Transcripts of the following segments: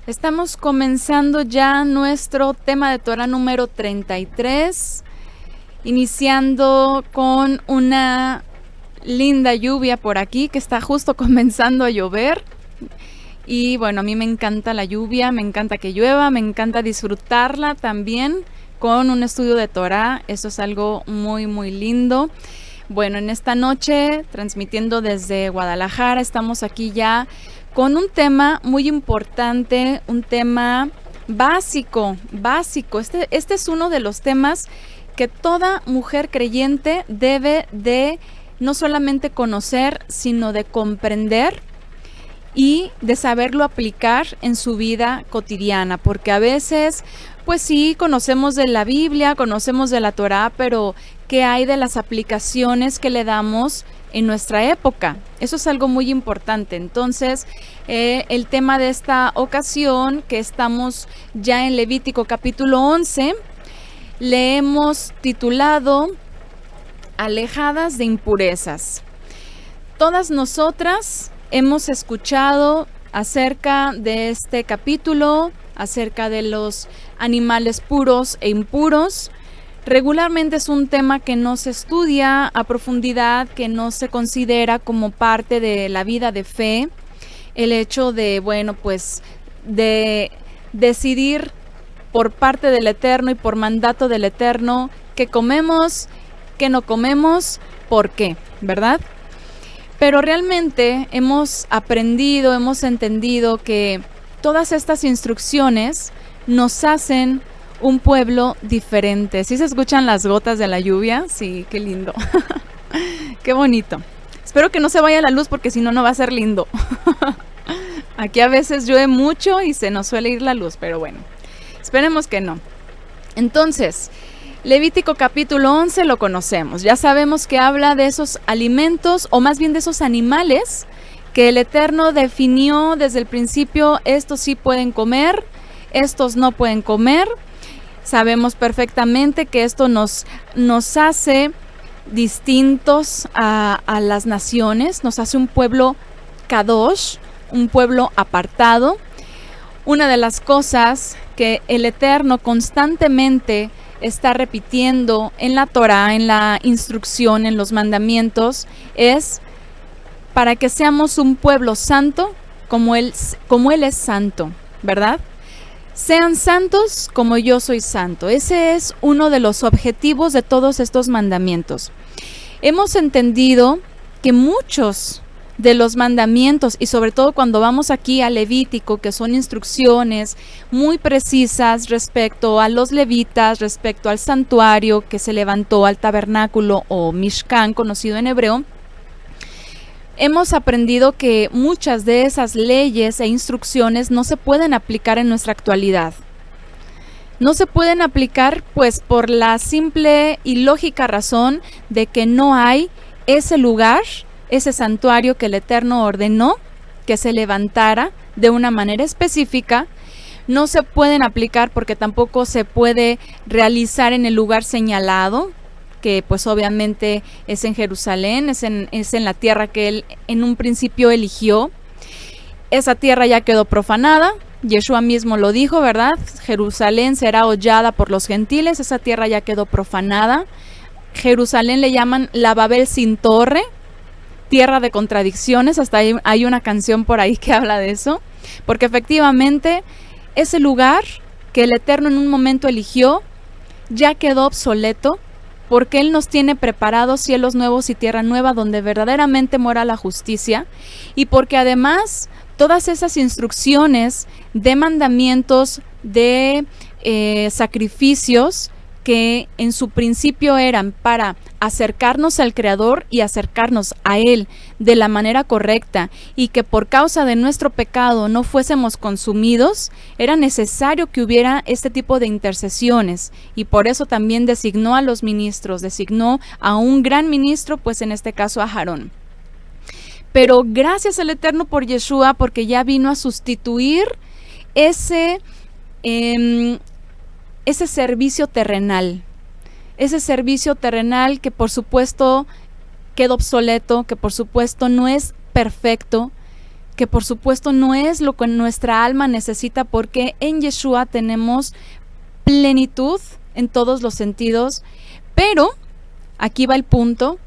Estamos comenzando ya nuestro tema de Torah número 33, iniciando con una linda lluvia por aquí que está justo comenzando a llover. Y bueno, a mí me encanta la lluvia, me encanta que llueva, me encanta disfrutarla también con un estudio de Torah. Esto es algo muy, muy lindo. Bueno, en esta noche, transmitiendo desde Guadalajara, estamos aquí ya con un tema muy importante, un tema básico. Este es uno de los temas que toda mujer creyente debe de no solamente conocer, sino de comprender y de saberlo aplicar en su vida cotidiana, porque a veces, pues sí, conocemos de la Biblia, conocemos de la Torá, pero ¿qué hay de las aplicaciones que le damos en nuestra época? Eso es algo muy importante. Entonces, el tema de esta ocasión, que estamos ya en Levítico capítulo 11, le hemos titulado Alejadas de impurezas. Todas nosotras hemos escuchado acerca de este capítulo, acerca de los animales puros e impuros. Regularmente es un tema que no se estudia a profundidad, que no se considera como parte de la vida de fe. El hecho de, de decidir por parte del Eterno y por mandato del Eterno qué comemos, qué no comemos, por qué, ¿verdad? Pero realmente hemos aprendido, hemos entendido que todas estas instrucciones nos hacen un pueblo diferente. ¿Sí se escuchan las gotas de la lluvia? Sí, qué lindo. Qué bonito. Espero que no se vaya la luz porque si no, no va a ser lindo. Aquí a veces llueve mucho y se nos suele ir la luz, pero bueno, esperemos que no. Entonces, Levítico capítulo 11 lo conocemos. Ya sabemos que habla de esos alimentos, o más bien de esos animales que el Eterno definió desde el principio. Estos sí pueden comer, estos no pueden comer. Sabemos perfectamente que esto nos hace distintos a las naciones, nos hace un pueblo kadosh, un pueblo apartado. Una de las cosas que el Eterno constantemente está repitiendo en la Torá, en la instrucción, en los mandamientos, es para que seamos un pueblo santo como Él es santo, ¿verdad? Sean santos como yo soy santo. Ese es uno de los objetivos de todos estos mandamientos. Hemos entendido que muchos de los mandamientos, y sobre todo cuando vamos aquí a Levítico, que son instrucciones muy precisas respecto a los levitas, respecto al santuario que se levantó, al tabernáculo o Mishkan, conocido en hebreo, hemos aprendido que muchas de esas leyes e instrucciones no se pueden aplicar en nuestra actualidad. No se pueden aplicar pues por la simple y lógica razón de que no hay ese lugar, ese santuario que el Eterno ordenó que se levantara de una manera específica. No se pueden aplicar porque tampoco se puede realizar en el lugar señalado, que pues obviamente es en Jerusalén, es en la tierra que Él en un principio eligió. Esa tierra ya quedó profanada, Yeshua mismo lo dijo, ¿verdad? Jerusalén será hollada por los gentiles, esa tierra ya quedó profanada. Jerusalén le llaman la Babel sin torre, tierra de contradicciones, hasta hay una canción por ahí que habla de eso, porque efectivamente ese lugar que el Eterno en un momento eligió ya quedó obsoleto, porque Él nos tiene preparados cielos nuevos y tierra nueva donde verdaderamente mora la justicia, y porque además todas esas instrucciones de mandamientos, de sacrificios, que en su principio eran para acercarnos al Creador y acercarnos a Él de la manera correcta, y que por causa de nuestro pecado no fuésemos consumidos, era necesario que hubiera este tipo de intercesiones, y por eso también designó a los ministros, designó a un gran ministro, pues en este caso a Aarón. Pero gracias al Eterno por Yeshua, porque ya vino a sustituir ese servicio terrenal, que por supuesto queda obsoleto, que por supuesto no es perfecto, que por supuesto no es lo que nuestra alma necesita, porque en Yeshua tenemos plenitud en todos los sentidos. Pero aquí va el punto.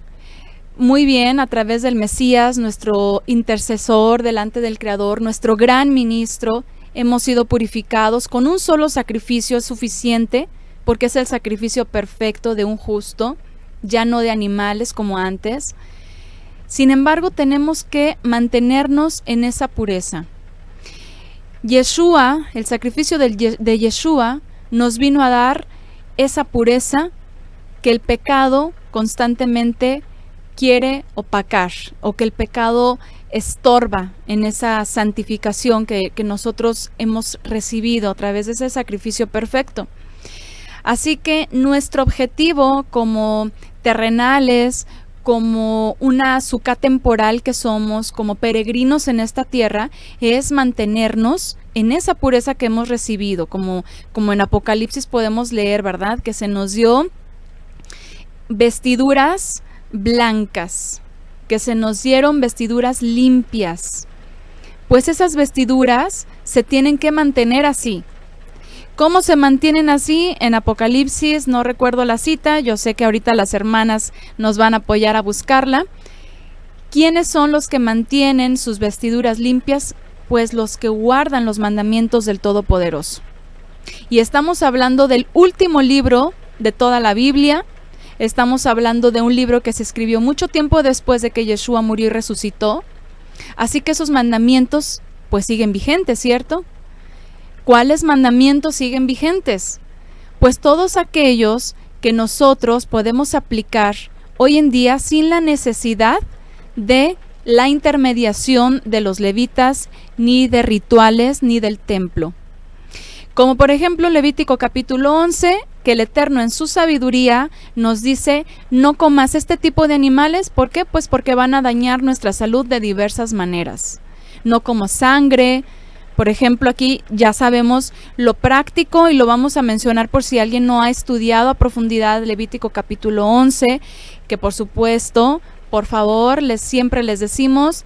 Muy bien, a través del Mesías, nuestro intercesor delante del Creador, nuestro gran ministro, hemos sido purificados con un solo sacrificio es suficiente, porque es el sacrificio perfecto de un justo, ya no de animales como antes. Sin embargo, tenemos que mantenernos en esa pureza. Yeshua, el sacrificio de Yeshua, nos vino a dar esa pureza que el pecado constantemente quiere opacar, o que el pecado estorba en esa santificación que nosotros hemos recibido a través de ese sacrificio perfecto. Así que nuestro objetivo como terrenales, como una suká temporal que somos, como peregrinos en esta tierra, es mantenernos en esa pureza que hemos recibido, como en Apocalipsis podemos leer, ¿verdad? Que se nos dio vestiduras blancas, que se nos dieron vestiduras limpias. Pues esas vestiduras se tienen que mantener así. ¿Cómo se mantienen así? En Apocalipsis, no recuerdo la cita, yo sé que ahorita las hermanas nos van a apoyar a buscarla. ¿Quiénes son los que mantienen sus vestiduras limpias? Pues los que guardan los mandamientos del Todopoderoso. Y estamos hablando del último libro de toda la Biblia. Estamos hablando de un libro que se escribió mucho tiempo después de que Yeshua murió y resucitó. Así que esos mandamientos pues siguen vigentes, ¿cierto? ¿Cuáles mandamientos siguen vigentes? Pues todos aquellos que nosotros podemos aplicar hoy en día sin la necesidad de la intermediación de los levitas, ni de rituales, ni del templo. Como por ejemplo Levítico capítulo 11, que el Eterno en su sabiduría nos dice: no comas este tipo de animales. ¿Por qué? Pues porque van a dañar nuestra salud de diversas maneras. No como sangre. Por ejemplo, aquí ya sabemos lo práctico y lo vamos a mencionar por si alguien no ha estudiado a profundidad Levítico capítulo 11, que por supuesto, por favor, siempre les decimos,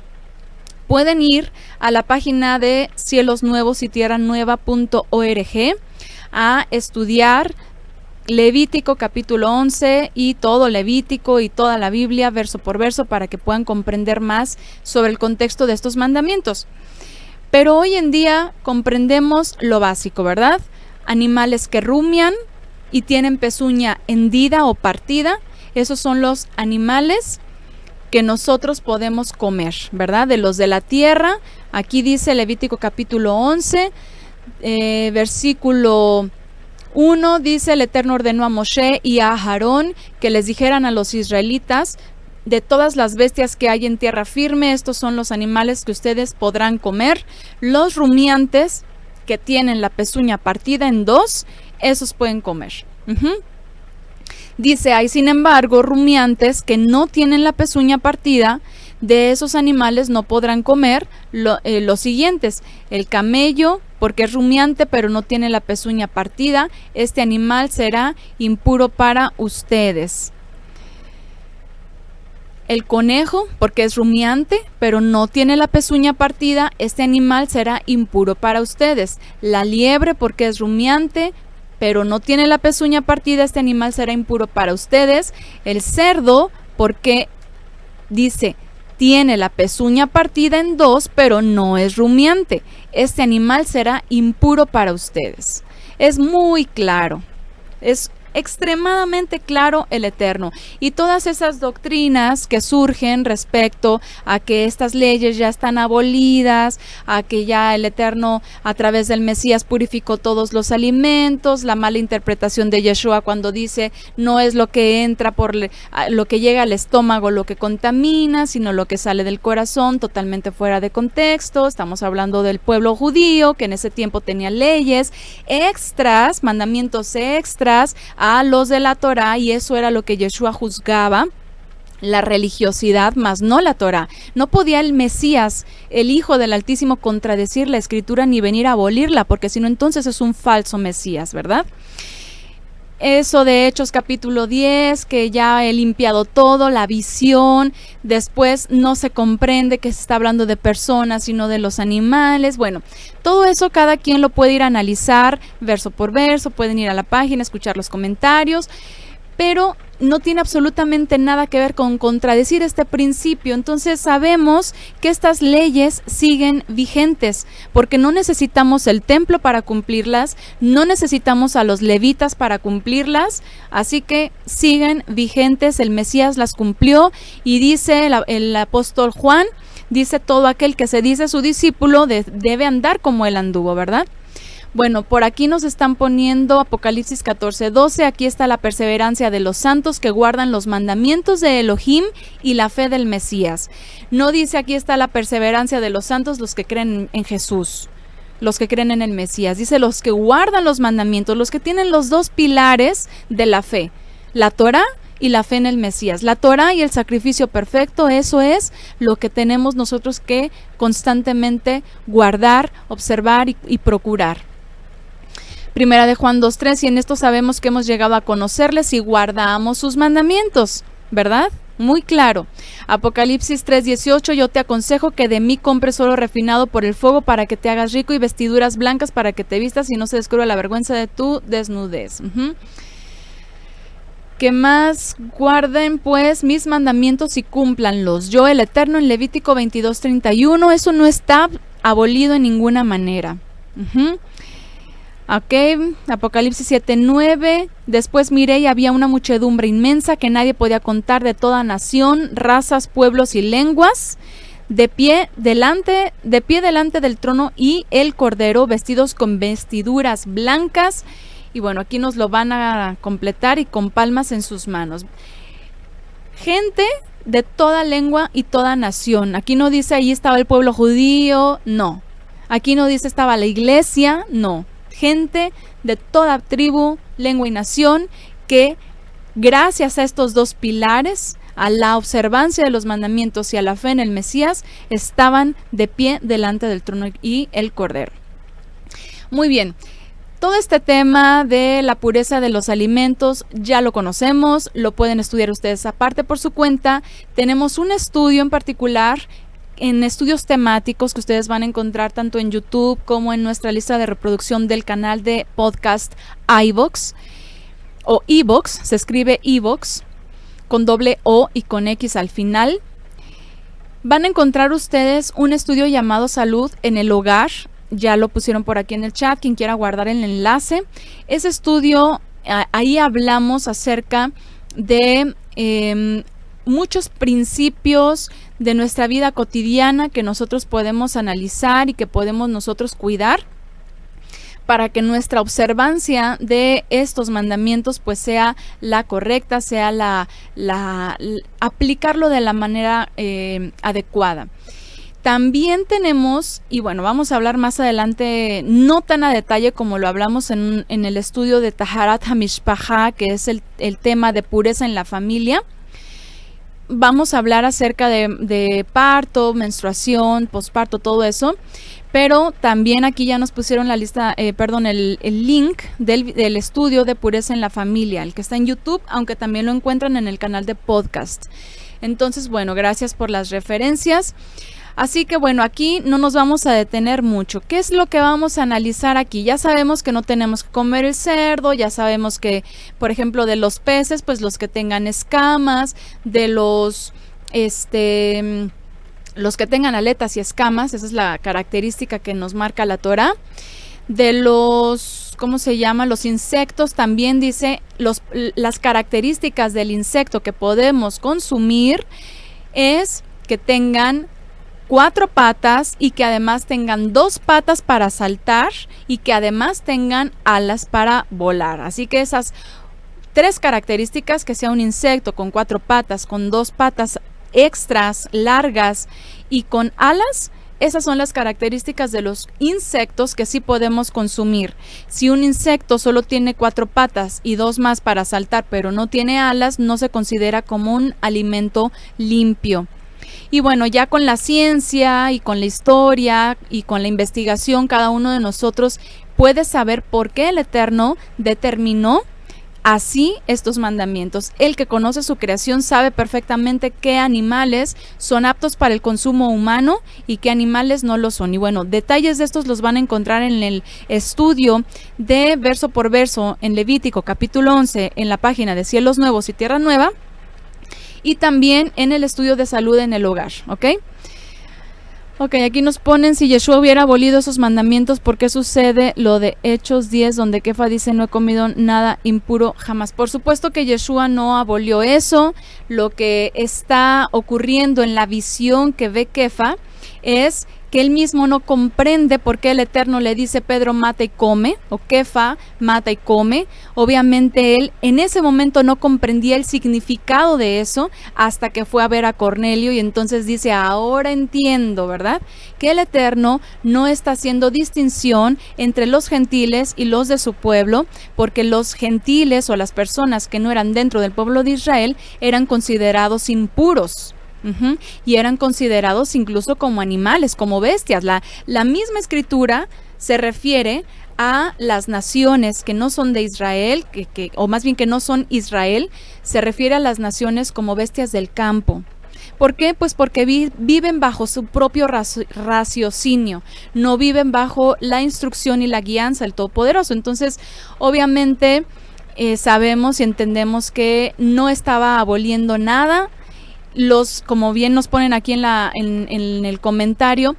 pueden ir a la página de cielosnuevosYtierranueva.org a estudiar Levítico capítulo 11 y todo Levítico y toda la Biblia verso por verso para que puedan comprender más sobre el contexto de estos mandamientos. Pero hoy en día comprendemos lo básico, ¿verdad? Animales que rumian y tienen pezuña hendida o partida, esos son los animales que nosotros podemos comer, ¿verdad? De los de la tierra, aquí dice Levítico capítulo 11, versículo 1, dice: el Eterno ordenó a Moshe y a Aarón que les dijeran a los israelitas: de todas las bestias que hay en tierra firme, estos son los animales que ustedes podrán comer. Los rumiantes que tienen la pezuña partida en dos, esos pueden comer. Dice: hay sin embargo rumiantes que no tienen la pezuña partida, de esos animales no podrán comer los siguientes: el camello, porque es rumiante pero no tiene la pezuña partida, este animal será impuro para ustedes. El conejo, porque es rumiante, pero no tiene la pezuña partida, este animal será impuro para ustedes. La liebre, porque es rumiante, pero no tiene la pezuña partida, este animal será impuro para ustedes. El cerdo, porque dice, tiene la pezuña partida en dos, pero no es rumiante, este animal será impuro para ustedes. Es muy claro, es extremadamente claro el Eterno. Y todas esas doctrinas que surgen respecto a que estas leyes ya están abolidas, a que ya el Eterno a través del Mesías purificó todos los alimentos, la mala interpretación de Yeshua cuando dice: no es lo que entra por lo que llega al estómago lo que contamina, sino lo que sale del corazón, totalmente fuera de contexto. Estamos hablando del pueblo judío que en ese tiempo tenía leyes extras, mandamientos extras a los de la Torá, y eso era lo que Yeshua juzgaba, la religiosidad, más no la Torá. No podía el Mesías, el Hijo del Altísimo, contradecir la Escritura ni venir a abolirla, porque si no entonces es un falso Mesías, ¿verdad? eso de Hechos capítulo 10, que ya he limpiado todo, la visión, después no se comprende que se está hablando de personas, sino de los animales. Bueno, todo eso cada quien lo puede ir a analizar verso por verso, pueden ir a la página, escuchar los comentarios, pero no tiene absolutamente nada que ver con contradecir este principio. Entonces sabemos que estas leyes siguen vigentes, porque no necesitamos el templo para cumplirlas, no necesitamos a los levitas para cumplirlas, así que siguen vigentes. El Mesías las cumplió, y dice el apóstol Juan, dice: todo aquel que se dice su discípulo debe andar como él anduvo, ¿verdad? Bueno, por aquí nos están poniendo Apocalipsis 14:12, aquí está la perseverancia de los santos que guardan los mandamientos de Elohim y la fe del Mesías. No dice aquí está la perseverancia de los santos, los que creen en Jesús, los que creen en el Mesías. Dice los que guardan los mandamientos, los que tienen los dos pilares de la fe, la Torá y la fe en el Mesías. La Torá y el sacrificio perfecto, eso es lo que tenemos nosotros que constantemente guardar, observar y procurar. Primera de Juan 2:3, y en esto sabemos que hemos llegado a conocerles y guardamos sus mandamientos, ¿verdad? Muy claro. Apocalipsis 3:18, yo te aconsejo que de mí compres oro refinado por el fuego para que te hagas rico, y vestiduras blancas para que te vistas y no se descubra la vergüenza de tu desnudez. ¿Qué más? Guarden pues mis mandamientos y cúmplanlos. Yo, el Eterno, en Levítico 22:31, eso no está abolido en ninguna manera. Ok, Apocalipsis 7:9, después miré y había una muchedumbre inmensa que nadie podía contar, de toda nación, razas, pueblos y lenguas, de pie delante del trono y el Cordero, vestidos con vestiduras blancas. Y bueno, aquí nos lo van a completar, y con palmas en sus manos. Gente de toda lengua y toda nación. Aquí no dice ahí estaba el pueblo judío, no. Aquí no dice estaba la iglesia, no. Gente de toda tribu, lengua y nación, que gracias a estos dos pilares, a la observancia de los mandamientos y a la fe en el Mesías, estaban de pie delante del trono y el Cordero. Muy bien, todo este tema de la pureza de los alimentos ya lo conocemos, lo pueden estudiar ustedes aparte por su cuenta. Tenemos un estudio en particular, en estudios temáticos, que ustedes van a encontrar tanto en YouTube como en nuestra lista de reproducción del canal de podcast iVoox, o iVoox, se escribe iVoox con doble O y con X al final. Van a encontrar ustedes un estudio llamado Salud en el Hogar, ya lo pusieron por aquí en el chat, quien quiera guardar el enlace. Ese estudio, ahí hablamos acerca de muchos principios de nuestra vida cotidiana que nosotros podemos analizar y que podemos nosotros cuidar para que nuestra observancia de estos mandamientos pues sea la correcta, sea aplicarlo de la manera adecuada. También tenemos, y bueno, vamos a hablar más adelante, no tan a detalle como lo hablamos en el estudio de Taharat HaMishpaha, que es el tema de pureza en la familia. Vamos a hablar acerca de parto, menstruación, posparto, todo eso. Pero también aquí ya nos pusieron la lista, el link del estudio de pureza en la familia, el que está en YouTube, aunque también lo encuentran en el canal de podcast. Entonces, bueno, gracias por las referencias. Así que bueno, aquí no nos vamos a detener mucho. ¿Qué es lo que vamos a analizar aquí? Ya sabemos que no tenemos que comer el cerdo, ya sabemos que, por ejemplo, de los peces, pues los que tengan escamas, de los que tengan aletas y escamas, esa es la característica que nos marca la Torá. De los, los insectos, también dice las características del insecto que podemos consumir es que tengan 4 patas y que además tengan 2 patas para saltar y que además tengan alas para volar. Así que esas 3 características, que sea un insecto con 4 patas, con 2 patas extras largas y con alas, esas son las características de los insectos que sí podemos consumir. Si un insecto solo tiene 4 patas y 2 más para saltar, pero no tiene alas, no se considera como un alimento limpio. Y bueno, ya con la ciencia y con la historia y con la investigación, cada uno de nosotros puede saber por qué el Eterno determinó así estos mandamientos. El que conoce su creación sabe perfectamente qué animales son aptos para el consumo humano y qué animales no lo son. Y bueno, detalles de estos los van a encontrar en el estudio de verso por verso en Levítico capítulo 11 en la página de Cielos Nuevos y Tierra Nueva, y también en el estudio de salud en el hogar, ¿ok? Ok, aquí nos ponen, si Yeshua hubiera abolido esos mandamientos, ¿por qué sucede lo de Hechos 10, donde Kefa dice no he comido nada impuro jamás? Por supuesto que Yeshua no abolió eso. Lo que está ocurriendo en la visión que ve Kefa es que él mismo no comprende por qué el Eterno le dice Pedro mata y come, o Kefa mata y come. Obviamente él en ese momento no comprendía el significado de eso hasta que fue a ver a Cornelio, y entonces dice, ahora entiendo, ¿verdad? Que el Eterno no está haciendo distinción entre los gentiles y los de su pueblo, porque los gentiles o las personas que no eran dentro del pueblo de Israel eran considerados impuros. Y eran considerados incluso como animales, como bestias. La misma escritura se refiere a las naciones que no son de Israel, o más bien que no son Israel, se refiere a las naciones como bestias del campo. ¿Por qué? Pues porque viven bajo su propio raciocinio, no viven bajo la instrucción y la guianza del Todopoderoso. Entonces, obviamente, sabemos y entendemos que no estaba aboliendo nada. Como bien nos ponen aquí en el comentario,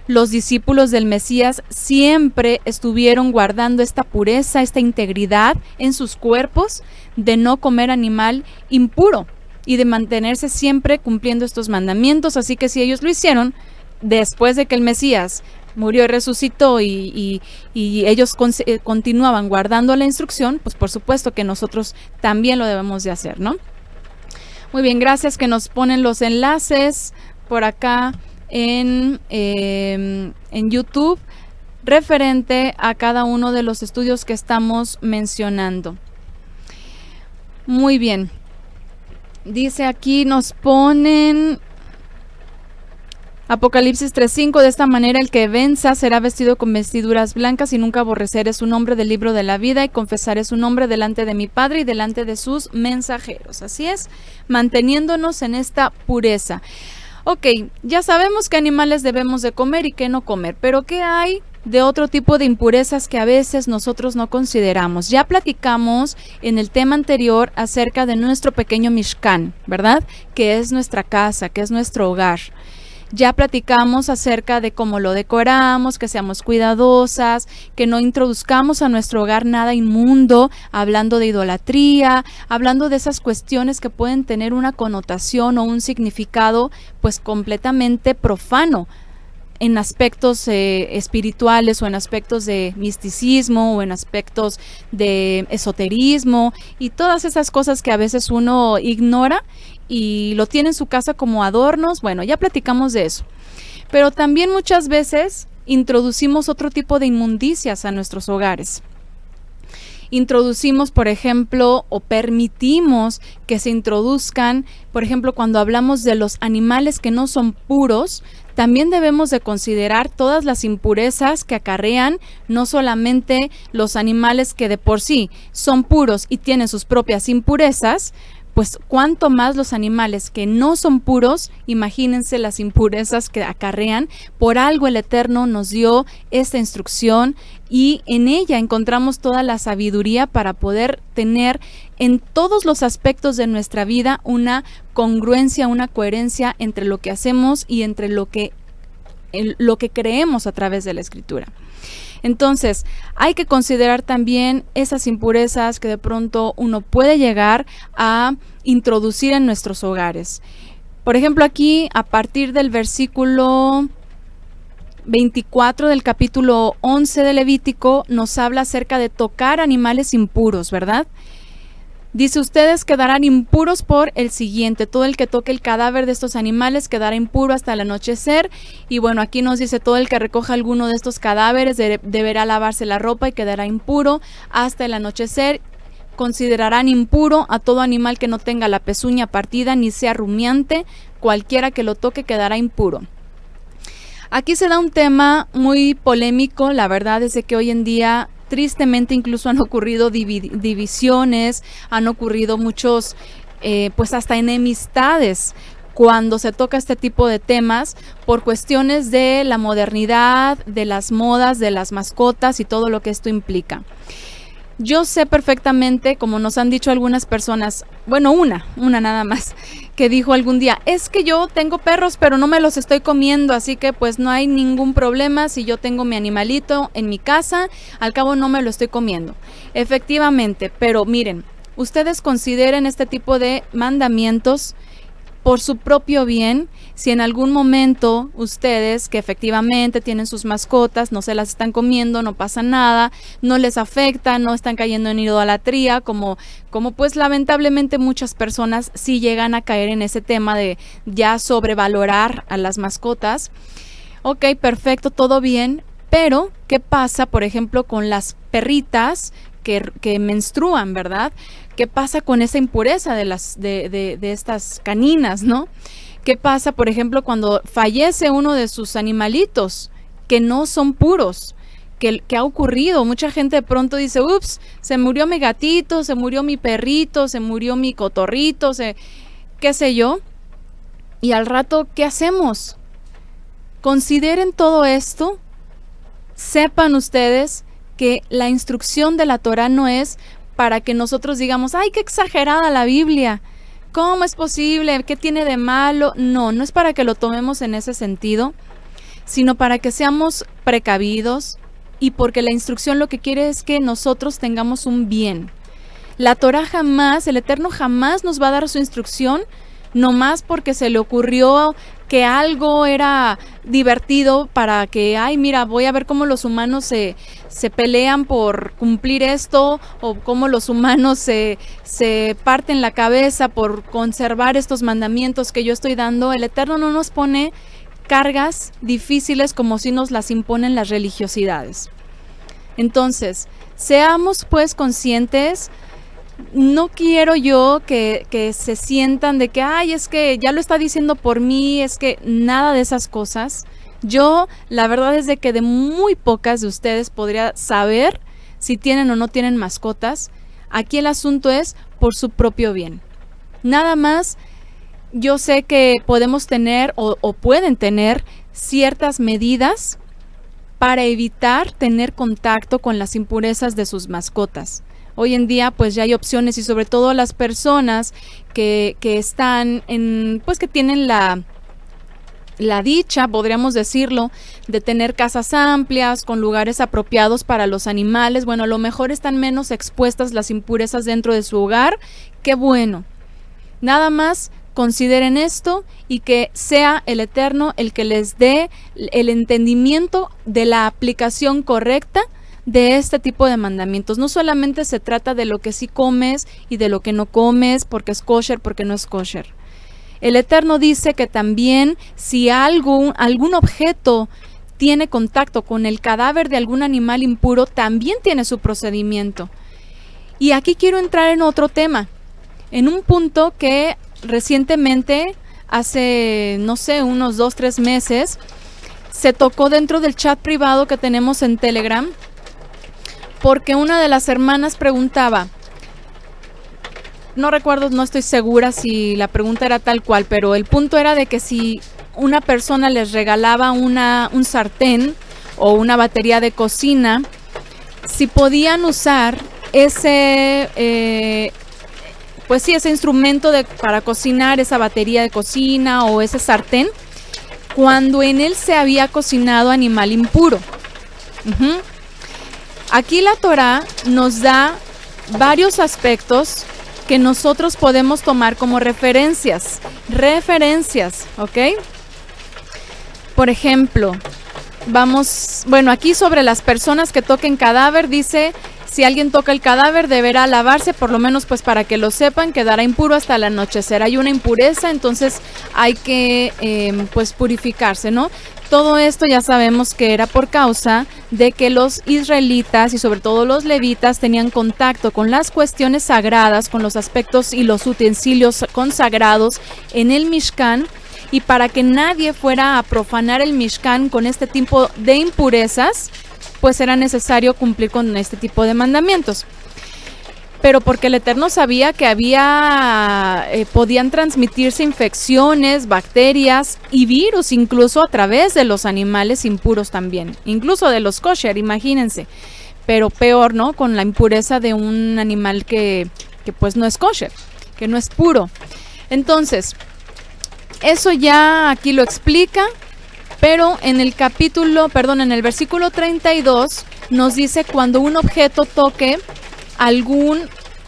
los discípulos del Mesías siempre estuvieron guardando esta pureza, esta integridad en sus cuerpos, de no comer animal impuro y de mantenerse siempre cumpliendo estos mandamientos. Así que si ellos lo hicieron después de que el Mesías murió y resucitó, y ellos continuaban guardando la instrucción, pues por supuesto que nosotros también lo debemos de hacer, ¿no? Muy bien, gracias que nos ponen los enlaces por acá en YouTube referente a cada uno de los estudios que estamos mencionando. Muy bien. Dice aquí, nos ponen Apocalipsis 3:5, de esta manera el que venza será vestido con vestiduras blancas y nunca aborreceré su nombre del libro de la vida y confesaré su nombre delante de mi Padre y delante de sus mensajeros. Así es, manteniéndonos en esta pureza. Ok, ya sabemos qué animales debemos de comer y qué no comer, pero ¿qué hay de otro tipo de impurezas que a veces nosotros no consideramos? Ya platicamos en el tema anterior acerca de nuestro pequeño Mishkan, ¿verdad? Que es nuestra casa, que es nuestro hogar. Ya platicamos acerca de cómo lo decoramos, que seamos cuidadosas, que no introduzcamos a nuestro hogar nada inmundo, hablando de idolatría, hablando de esas cuestiones que pueden tener una connotación o un significado pues completamente profano en aspectos espirituales, o en aspectos de misticismo, o en aspectos de esoterismo, y todas esas cosas que a veces uno ignora y lo tiene en su casa como adornos. Bueno, ya platicamos de eso. Pero también muchas veces introducimos otro tipo de inmundicias a nuestros hogares. Introducimos, por ejemplo, o permitimos que se introduzcan, por ejemplo, cuando hablamos de los animales que no son puros, también debemos de considerar todas las impurezas que acarrean no solamente los animales que de por sí son puros y tienen sus propias impurezas, pues cuanto más los animales que no son puros. Imagínense las impurezas que acarrean. Por algo el Eterno nos dio esta instrucción, y en ella encontramos toda la sabiduría para poder tener en todos los aspectos de nuestra vida una congruencia, una coherencia entre lo que hacemos y entre lo que creemos a través de la Escritura. Entonces, hay que considerar también esas impurezas que de pronto uno puede llegar a introducir en nuestros hogares. Por ejemplo, aquí, a partir del versículo 24 del capítulo 11 de Levítico, nos habla acerca de tocar animales impuros, ¿verdad? Dice, ustedes quedarán impuros por el siguiente: todo el que toque el cadáver de estos animales quedará impuro hasta el anochecer. Y bueno, aquí nos dice, todo el que recoja alguno de estos cadáveres deberá lavarse la ropa y quedará impuro hasta el anochecer. Considerarán impuro a todo animal que no tenga la pezuña partida ni sea rumiante, cualquiera que lo toque quedará impuro. Aquí se da un tema muy polémico. La verdad es de que hoy en día tristemente incluso han ocurrido divisiones, han ocurrido muchos, pues hasta enemistades cuando se toca este tipo de temas por cuestiones de la modernidad, de las modas, de las mascotas y todo lo que esto implica. Yo sé perfectamente, como nos han dicho algunas personas, bueno, una nada más, que dijo algún día, es que yo tengo perros pero no me los estoy comiendo, así que pues no hay ningún problema si yo tengo mi animalito en mi casa, al cabo no me lo estoy comiendo. Efectivamente, pero miren, ustedes consideren este tipo de mandamientos por su propio bien. Si en algún momento ustedes que efectivamente tienen sus mascotas, no se las están comiendo, no pasa nada, no les afecta, no están cayendo en idolatría, como pues lamentablemente muchas personas sí llegan a caer en ese tema de ya sobrevalorar a las mascotas. Ok, perfecto, todo bien, pero ¿qué pasa, por ejemplo, con las perritas que menstruan, verdad? ¿Qué pasa con esa impureza de estas caninas, no? ¿Qué pasa, por ejemplo, cuando fallece uno de sus animalitos que no son puros? ¿Qué ha ocurrido? Mucha gente de pronto dice, ups, se murió mi gatito, se murió mi perrito, se murió mi cotorrito, qué sé yo. Y al rato, ¿qué hacemos? Consideren todo esto, sepan ustedes que la instrucción de la Torá no es para que nosotros digamos, ¡ay, qué exagerada la Biblia! ¿Cómo es posible? ¿Qué tiene de malo? No es para que lo tomemos en ese sentido, sino para que seamos precavidos y porque la instrucción lo que quiere es que nosotros tengamos un bien. La Torá jamás, el Eterno jamás nos va a dar su instrucción nomás porque se le ocurrió que algo era divertido para que, ay, mira, voy a ver cómo los humanos se pelean por cumplir esto, o cómo los humanos se parten la cabeza por conservar estos mandamientos que yo estoy dando. El Eterno no nos pone cargas difíciles como si nos las imponen las religiosidades. Entonces, seamos pues conscientes. No quiero yo que se sientan de que, ay, es que ya lo está diciendo por mí, es que nada de esas cosas. Yo, la verdad es de que de muy pocas de ustedes podría saber si tienen o no tienen mascotas. Aquí el asunto es por su propio bien. Nada más, yo sé que podemos tener o pueden tener ciertas medidas para evitar tener contacto con las impurezas de sus mascotas. Hoy en día pues ya hay opciones y sobre todo las personas que están en, pues que tienen la dicha, podríamos decirlo, de tener casas amplias con lugares apropiados para los animales. Bueno, a lo mejor están menos expuestas las impurezas dentro de su hogar. ¡Qué bueno! Nada más consideren esto y que sea el Eterno el que les dé el entendimiento de la aplicación correcta de este tipo de mandamientos. No solamente se trata de lo que sí comes y de lo que no comes, porque es kosher, porque no es kosher. El Eterno dice que también si algún objeto tiene contacto con el cadáver de algún animal impuro, también tiene su procedimiento. Y aquí quiero entrar en otro tema, en un punto que recientemente, hace, no sé, unos 2-3 meses, se tocó dentro del chat privado que tenemos en Telegram, porque una de las hermanas preguntaba, no recuerdo, no estoy segura si la pregunta era tal cual, pero el punto era de que si una persona les regalaba un sartén o una batería de cocina, si podían usar ese, pues sí, ese instrumento para cocinar, esa batería de cocina o ese sartén, cuando en él se había cocinado animal impuro. Aquí la Torá nos da varios aspectos que nosotros podemos tomar como referencias, ¿ok? Por ejemplo, aquí sobre las personas que toquen cadáver, dice, si alguien toca el cadáver deberá lavarse, por lo menos pues para que lo sepan, quedará impuro hasta el anochecer. Hay una impureza, entonces hay que pues purificarse, ¿no? Todo esto ya sabemos que era por causa de que los israelitas y sobre todo los levitas tenían contacto con las cuestiones sagradas, con los aspectos y los utensilios consagrados en el Mishkan, y para que nadie fuera a profanar el Mishkan con este tipo de impurezas, pues era necesario cumplir con este tipo de mandamientos. Pero porque el Eterno sabía que podían transmitirse infecciones, bacterias y virus, incluso a través de los animales impuros también, incluso de los kosher, imagínense. Pero peor, ¿no? Con la impureza de un animal que pues no es kosher, que no es puro. Entonces, eso ya aquí lo explica, pero en el versículo 32 nos dice cuando un objeto toque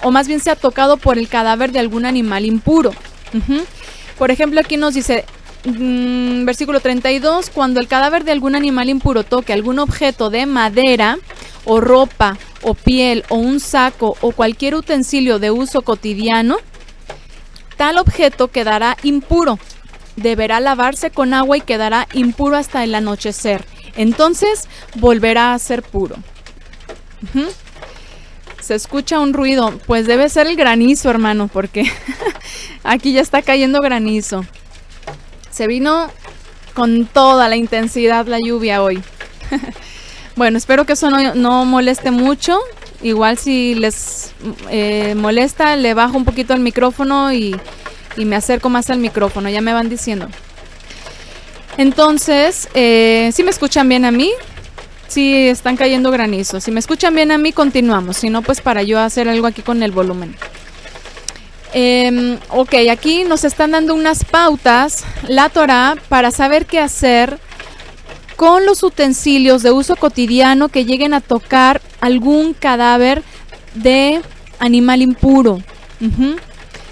o más bien sea tocado por el cadáver de algún animal impuro. Por ejemplo, aquí nos dice, versículo 32, cuando el cadáver de algún animal impuro toque algún objeto de madera, o ropa, o piel, o un saco, o cualquier utensilio de uso cotidiano, tal objeto quedará impuro. Deberá lavarse con agua y quedará impuro hasta el anochecer. Entonces volverá a ser puro. Se escucha un ruido, pues debe ser el granizo, hermano, porque aquí ya está cayendo granizo. Se vino con toda la intensidad la lluvia hoy. Bueno, espero que eso no moleste mucho. Igual si les molesta, le bajo un poquito el micrófono y me acerco más al micrófono, ya me van diciendo. Entonces, ¿sí me escuchan bien a mí? Sí, están cayendo granizos. Si me escuchan bien a mí, continuamos. Si no, pues para yo hacer algo aquí con el volumen. Ok, aquí nos están dando unas pautas, la Torá, para saber qué hacer con los utensilios de uso cotidiano que lleguen a tocar algún cadáver de animal impuro.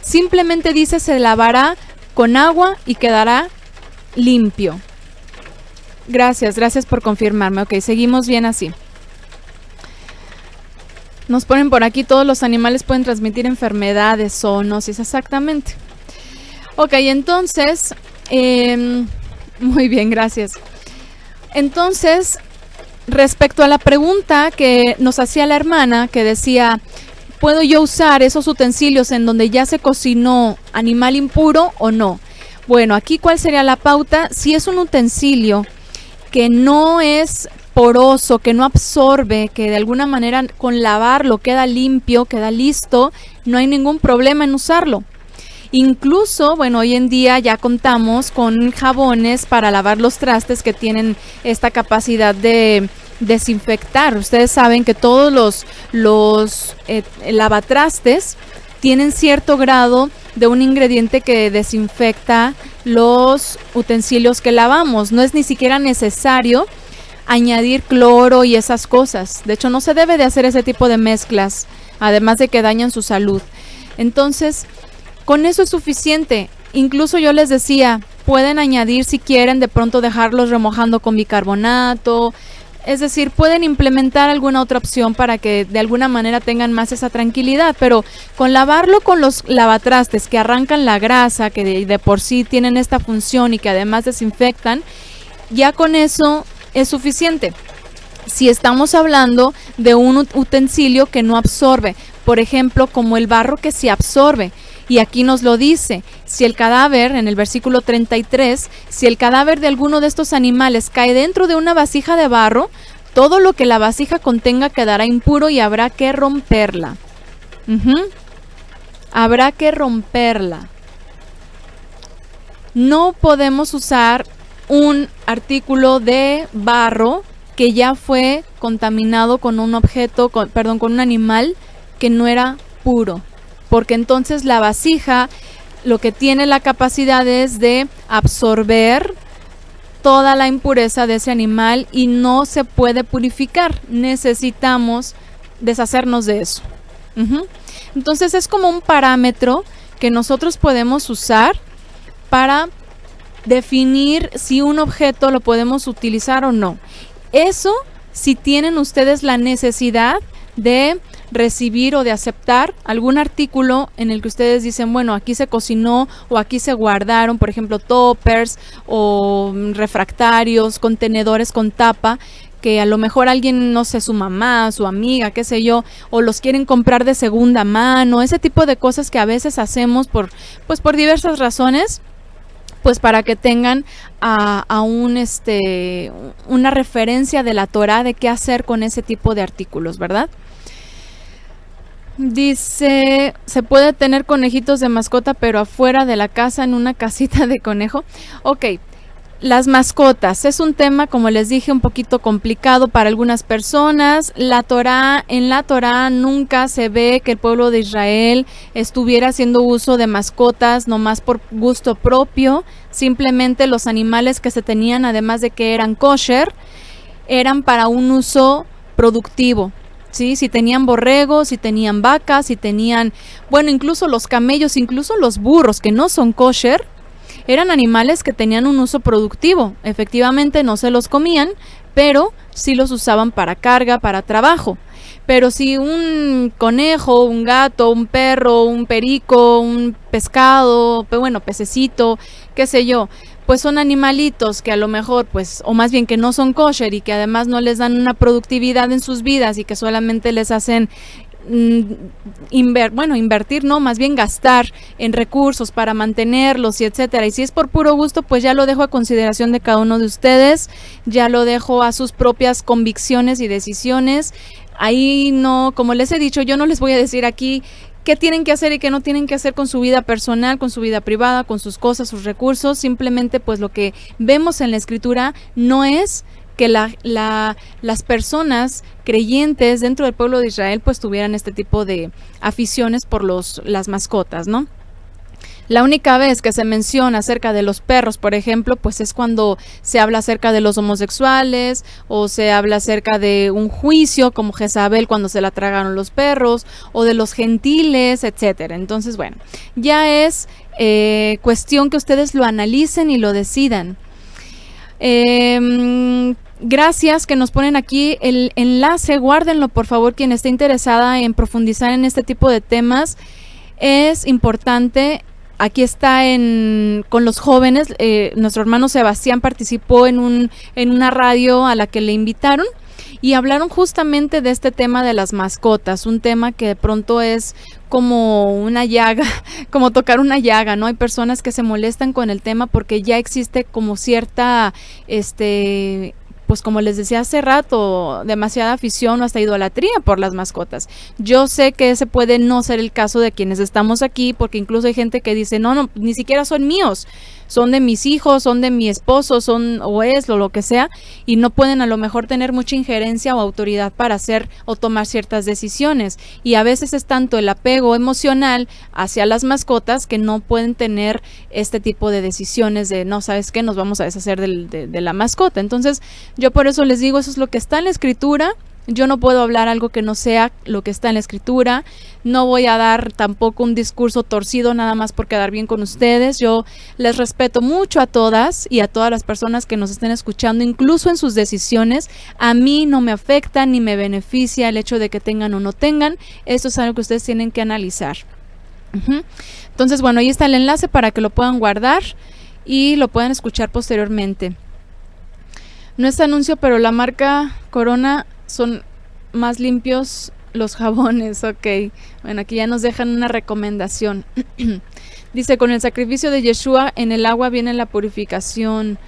Simplemente dice, se lavará con agua y quedará limpio. Gracias por confirmarme. Ok, seguimos bien así. Nos ponen por aquí, todos los animales pueden transmitir enfermedades, zoonosis, exactamente. Ok, entonces, muy bien, gracias. Entonces, respecto a la pregunta que nos hacía la hermana, que decía, ¿puedo yo usar esos utensilios en donde ya se cocinó animal impuro o no? Bueno, aquí ¿cuál sería la pauta? Si es un utensilio que no es poroso, que no absorbe, que de alguna manera con lavarlo queda limpio, queda listo, no hay ningún problema en usarlo. Incluso, bueno, hoy en día ya contamos con jabones para lavar los trastes que tienen esta capacidad de desinfectar. Ustedes saben que todos los lavatrastes tienen cierto grado de un ingrediente que desinfecta los utensilios que lavamos. No es ni siquiera necesario añadir cloro y esas cosas. De hecho, no se debe de hacer ese tipo de mezclas, además de que dañan su salud. Entonces, con eso es suficiente. Incluso yo les decía, pueden añadir si quieren, de pronto dejarlos remojando con bicarbonato. Es decir, pueden implementar alguna otra opción para que de alguna manera tengan más esa tranquilidad, pero con lavarlo con los lavatrastes que arrancan la grasa, que de por sí tienen esta función y que además desinfectan, ya con eso es suficiente. Si estamos hablando de un utensilio que no absorbe, por ejemplo, como el barro que sí absorbe, y aquí nos lo dice, si el cadáver, en el versículo 33, si el cadáver de alguno de estos animales cae dentro de una vasija de barro, todo lo que la vasija contenga quedará impuro y habrá que romperla. Habrá que romperla. No podemos usar un artículo de barro que ya fue contaminado con un objeto, con un animal que no era puro. Porque entonces la vasija lo que tiene la capacidad es de absorber toda la impureza de ese animal y no se puede purificar. Necesitamos deshacernos de eso. Entonces es como un parámetro que nosotros podemos usar para definir si un objeto lo podemos utilizar o no. Eso si tienen ustedes la necesidad de recibir o de aceptar algún artículo en el que ustedes dicen, bueno, aquí se cocinó o aquí se guardaron, por ejemplo, toppers o refractarios, contenedores con tapa, que a lo mejor alguien, no sé, su mamá, su amiga, qué sé yo, o los quieren comprar de segunda mano, ese tipo de cosas que a veces hacemos por diversas razones. pues para que tengan una referencia de la Torá de qué hacer con ese tipo de artículos, ¿verdad? Dice, ¿se puede tener conejitos de mascota pero afuera de la casa en una casita de conejo? Ok, las mascotas es un tema, como les dije, un poquito complicado para algunas personas. En la Torá nunca se ve que el pueblo de Israel estuviera haciendo uso de mascotas nomás por gusto propio. Simplemente los animales que se tenían, además de que eran kosher, eran para un uso productivo. ¿Sí? Si tenían borregos, si tenían vacas, si tenían, bueno, incluso los camellos, incluso los burros que no son kosher, eran animales que tenían un uso productivo. Efectivamente no se los comían, pero sí los usaban para carga, para trabajo. Pero si un conejo, un gato, un perro, un perico, un pescado, bueno, pececito, qué sé yo, pues son animalitos que a lo mejor, pues, o más bien que no son kosher y que además no les dan una productividad en sus vidas y que solamente les hacen invertir, no, más bien gastar en recursos para mantenerlos y etcétera. Y si es por puro gusto, pues ya lo dejo a consideración de cada uno de ustedes, ya lo dejo a sus propias convicciones y decisiones. Ahí no, como les he dicho, yo no les voy a decir aquí qué tienen que hacer y qué no tienen que hacer con su vida personal, con su vida privada, con sus cosas, sus recursos. Simplemente pues lo que vemos en la escritura no es que las personas creyentes dentro del pueblo de Israel pues tuvieran este tipo de aficiones por las mascotas, ¿no? La única vez que se menciona acerca de los perros, por ejemplo, pues es cuando se habla acerca de los homosexuales o se habla acerca de un juicio como Jezabel cuando se la tragaron los perros o de los gentiles, etcétera. Entonces, bueno, ya es cuestión que ustedes lo analicen y lo decidan. Gracias que nos ponen aquí el enlace, guárdenlo por favor quien esté interesada en profundizar en este tipo de temas. Es importante. Aquí está con los jóvenes, nuestro hermano Sebastián participó en una radio a la que le invitaron y hablaron justamente de este tema de las mascotas, un tema que de pronto es como una llaga, como tocar una llaga, ¿no? Hay personas que se molestan con el tema porque ya existe como cierta, pues como les decía hace rato, demasiada afición o hasta idolatría por las mascotas. Yo sé que ese puede no ser el caso de quienes estamos aquí, porque incluso hay gente que dice, no, ni siquiera son míos, son de mis hijos, son de mi esposo, lo que sea, y no pueden a lo mejor tener mucha injerencia o autoridad para hacer o tomar ciertas decisiones. Y a veces es tanto el apego emocional hacia las mascotas que no pueden tener este tipo de decisiones de, no, ¿sabes qué? Nos vamos a deshacer de la mascota. Entonces, yo por eso les digo, eso es lo que está en la escritura. Yo no puedo hablar algo que no sea lo que está en la escritura. No voy a dar tampoco un discurso torcido nada más por quedar bien con ustedes. Yo les respeto mucho a todas y a todas las personas que nos estén escuchando, incluso en sus decisiones. A mí no me afecta ni me beneficia el hecho de que tengan o no tengan. Esto es algo que ustedes tienen que analizar. Entonces, bueno, ahí está el enlace para que lo puedan guardar y lo puedan escuchar posteriormente. No es anuncio, pero la marca Corona son más limpios los jabones, ok. Bueno, aquí ya nos dejan una recomendación. Dice, con el sacrificio de Yeshua en el agua viene la purificación.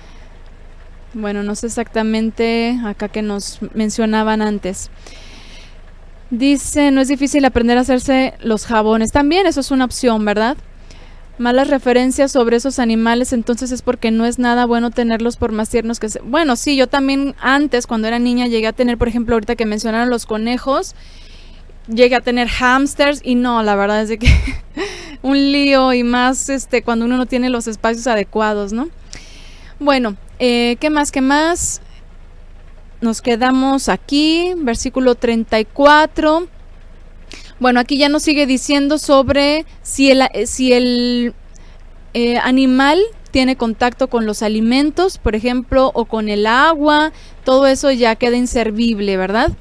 Bueno, no sé exactamente acá que nos mencionaban antes. Dice, no es difícil aprender a hacerse los jabones. También eso es una opción, ¿verdad? Malas referencias sobre esos animales, entonces es porque no es nada bueno tenerlos por más tiernos que sean. Bueno, sí, yo también antes, cuando era niña, llegué a tener, por ejemplo, ahorita que mencionaron los conejos, llegué a tener hámsters y no, la verdad es de que un lío y más cuando uno no tiene los espacios adecuados, ¿no? Bueno, ¿qué más? Nos quedamos aquí, versículo 34. Bueno, aquí ya nos sigue diciendo sobre si el animal tiene contacto con los alimentos, por ejemplo, o con el agua, todo eso ya queda inservible, ¿verdad?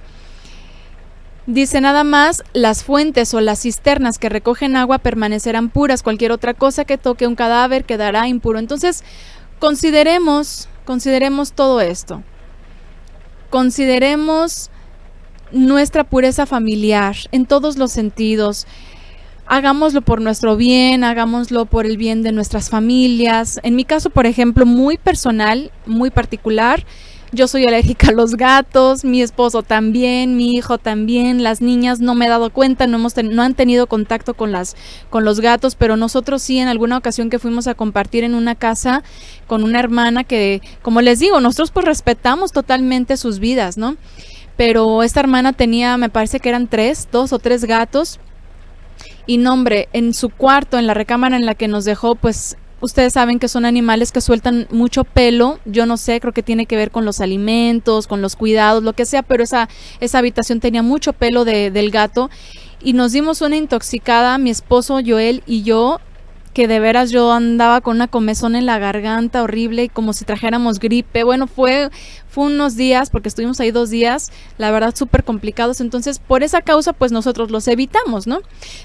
Dice nada más, las fuentes o las cisternas que recogen agua permanecerán puras, cualquier otra cosa que toque un cadáver quedará impuro. Entonces, consideremos todo esto. Consideremos nuestra pureza familiar en todos los sentidos. hagámoslo por nuestro bien, hagámoslo por el bien de nuestras familias. En mi caso, por ejemplo, muy personal, muy particular, yo soy alérgica a los gatos, mi esposo también, mi hijo también, las niñas no me he dado cuenta, no han tenido contacto con los gatos, pero nosotros sí, en alguna ocasión que fuimos a compartir en una casa con una hermana que, como les digo, nosotros pues respetamos totalmente sus vidas, ¿no? Pero esta hermana tenía, me parece que eran 2 o 3 gatos. Y no, hombre, en su cuarto, en la recámara en la que nos dejó, pues ustedes saben que son animales que sueltan mucho pelo. Yo no sé, creo que tiene que ver con los alimentos, con los cuidados, lo que sea, pero esa habitación tenía mucho pelo del gato. Y nos dimos una intoxicada, mi esposo Joel y yo, que de veras yo andaba con una comezón en la garganta horrible, como si trajéramos gripe. Bueno, fue unos días, porque estuvimos ahí 2 días, la verdad súper complicados. Entonces, por esa causa, pues nosotros los evitamos, ¿no?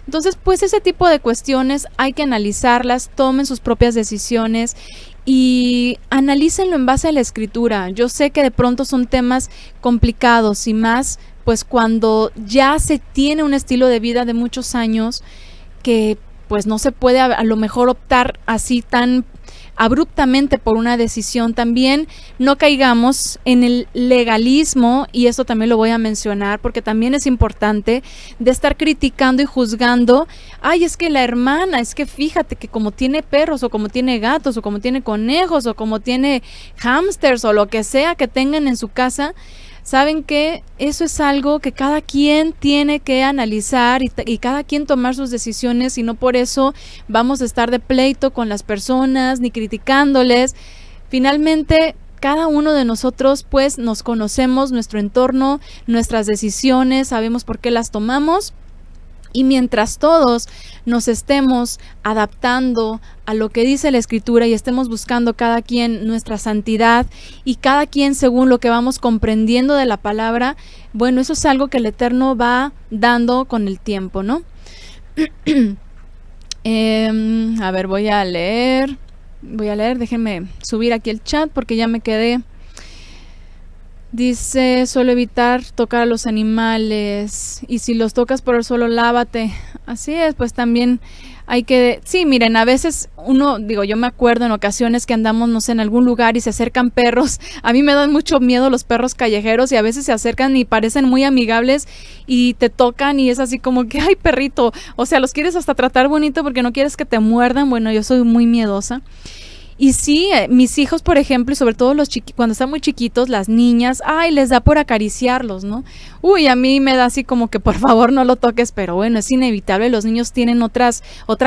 Entonces, pues ese tipo de cuestiones hay que analizarlas, tomen sus propias decisiones y analícenlo en base a la escritura. Yo sé que de pronto son temas complicados y más, pues cuando ya se tiene un estilo de vida de muchos años que pues no se puede a lo mejor optar así tan abruptamente por una decisión. También no caigamos en el legalismo, y esto también lo voy a mencionar porque también es importante, de estar criticando y juzgando. Ay, es que la hermana, es que fíjate que como tiene perros o como tiene gatos o como tiene conejos o como tiene hámsters o lo que sea que tengan en su casa, saben que eso es algo que cada quien tiene que analizar y cada quien tomar sus decisiones, y no por eso vamos a estar de pleito con las personas ni criticándoles. Finalmente, cada uno de nosotros pues nos conocemos, nuestro entorno, nuestras decisiones, sabemos por qué las tomamos. Y mientras todos nos estemos adaptando a lo que dice la Escritura y estemos buscando cada quien nuestra santidad y cada quien según lo que vamos comprendiendo de la palabra, bueno, eso es algo que el Eterno va dando con el tiempo, ¿no? A ver, voy a leer, déjenme subir aquí el chat porque ya me quedé. Dice, solo evitar tocar a los animales, y si los tocas por el suelo, lávate. Así es, pues también hay que... Sí, miren, a veces yo me acuerdo en ocasiones que andamos, no sé, en algún lugar y se acercan perros. A mí me dan mucho miedo los perros callejeros y a veces se acercan y parecen muy amigables y te tocan y es así como que, ay, perrito, o sea, los quieres hasta tratar bonito porque no quieres que te muerdan. Bueno, yo soy muy miedosa. Y sí, mis hijos, por ejemplo, y sobre todo cuando están muy chiquitos, las niñas, ay, les da por acariciarlos, ¿no? Uy, a mí me da así como que por favor no lo toques, pero bueno, es inevitable, los niños tienen otra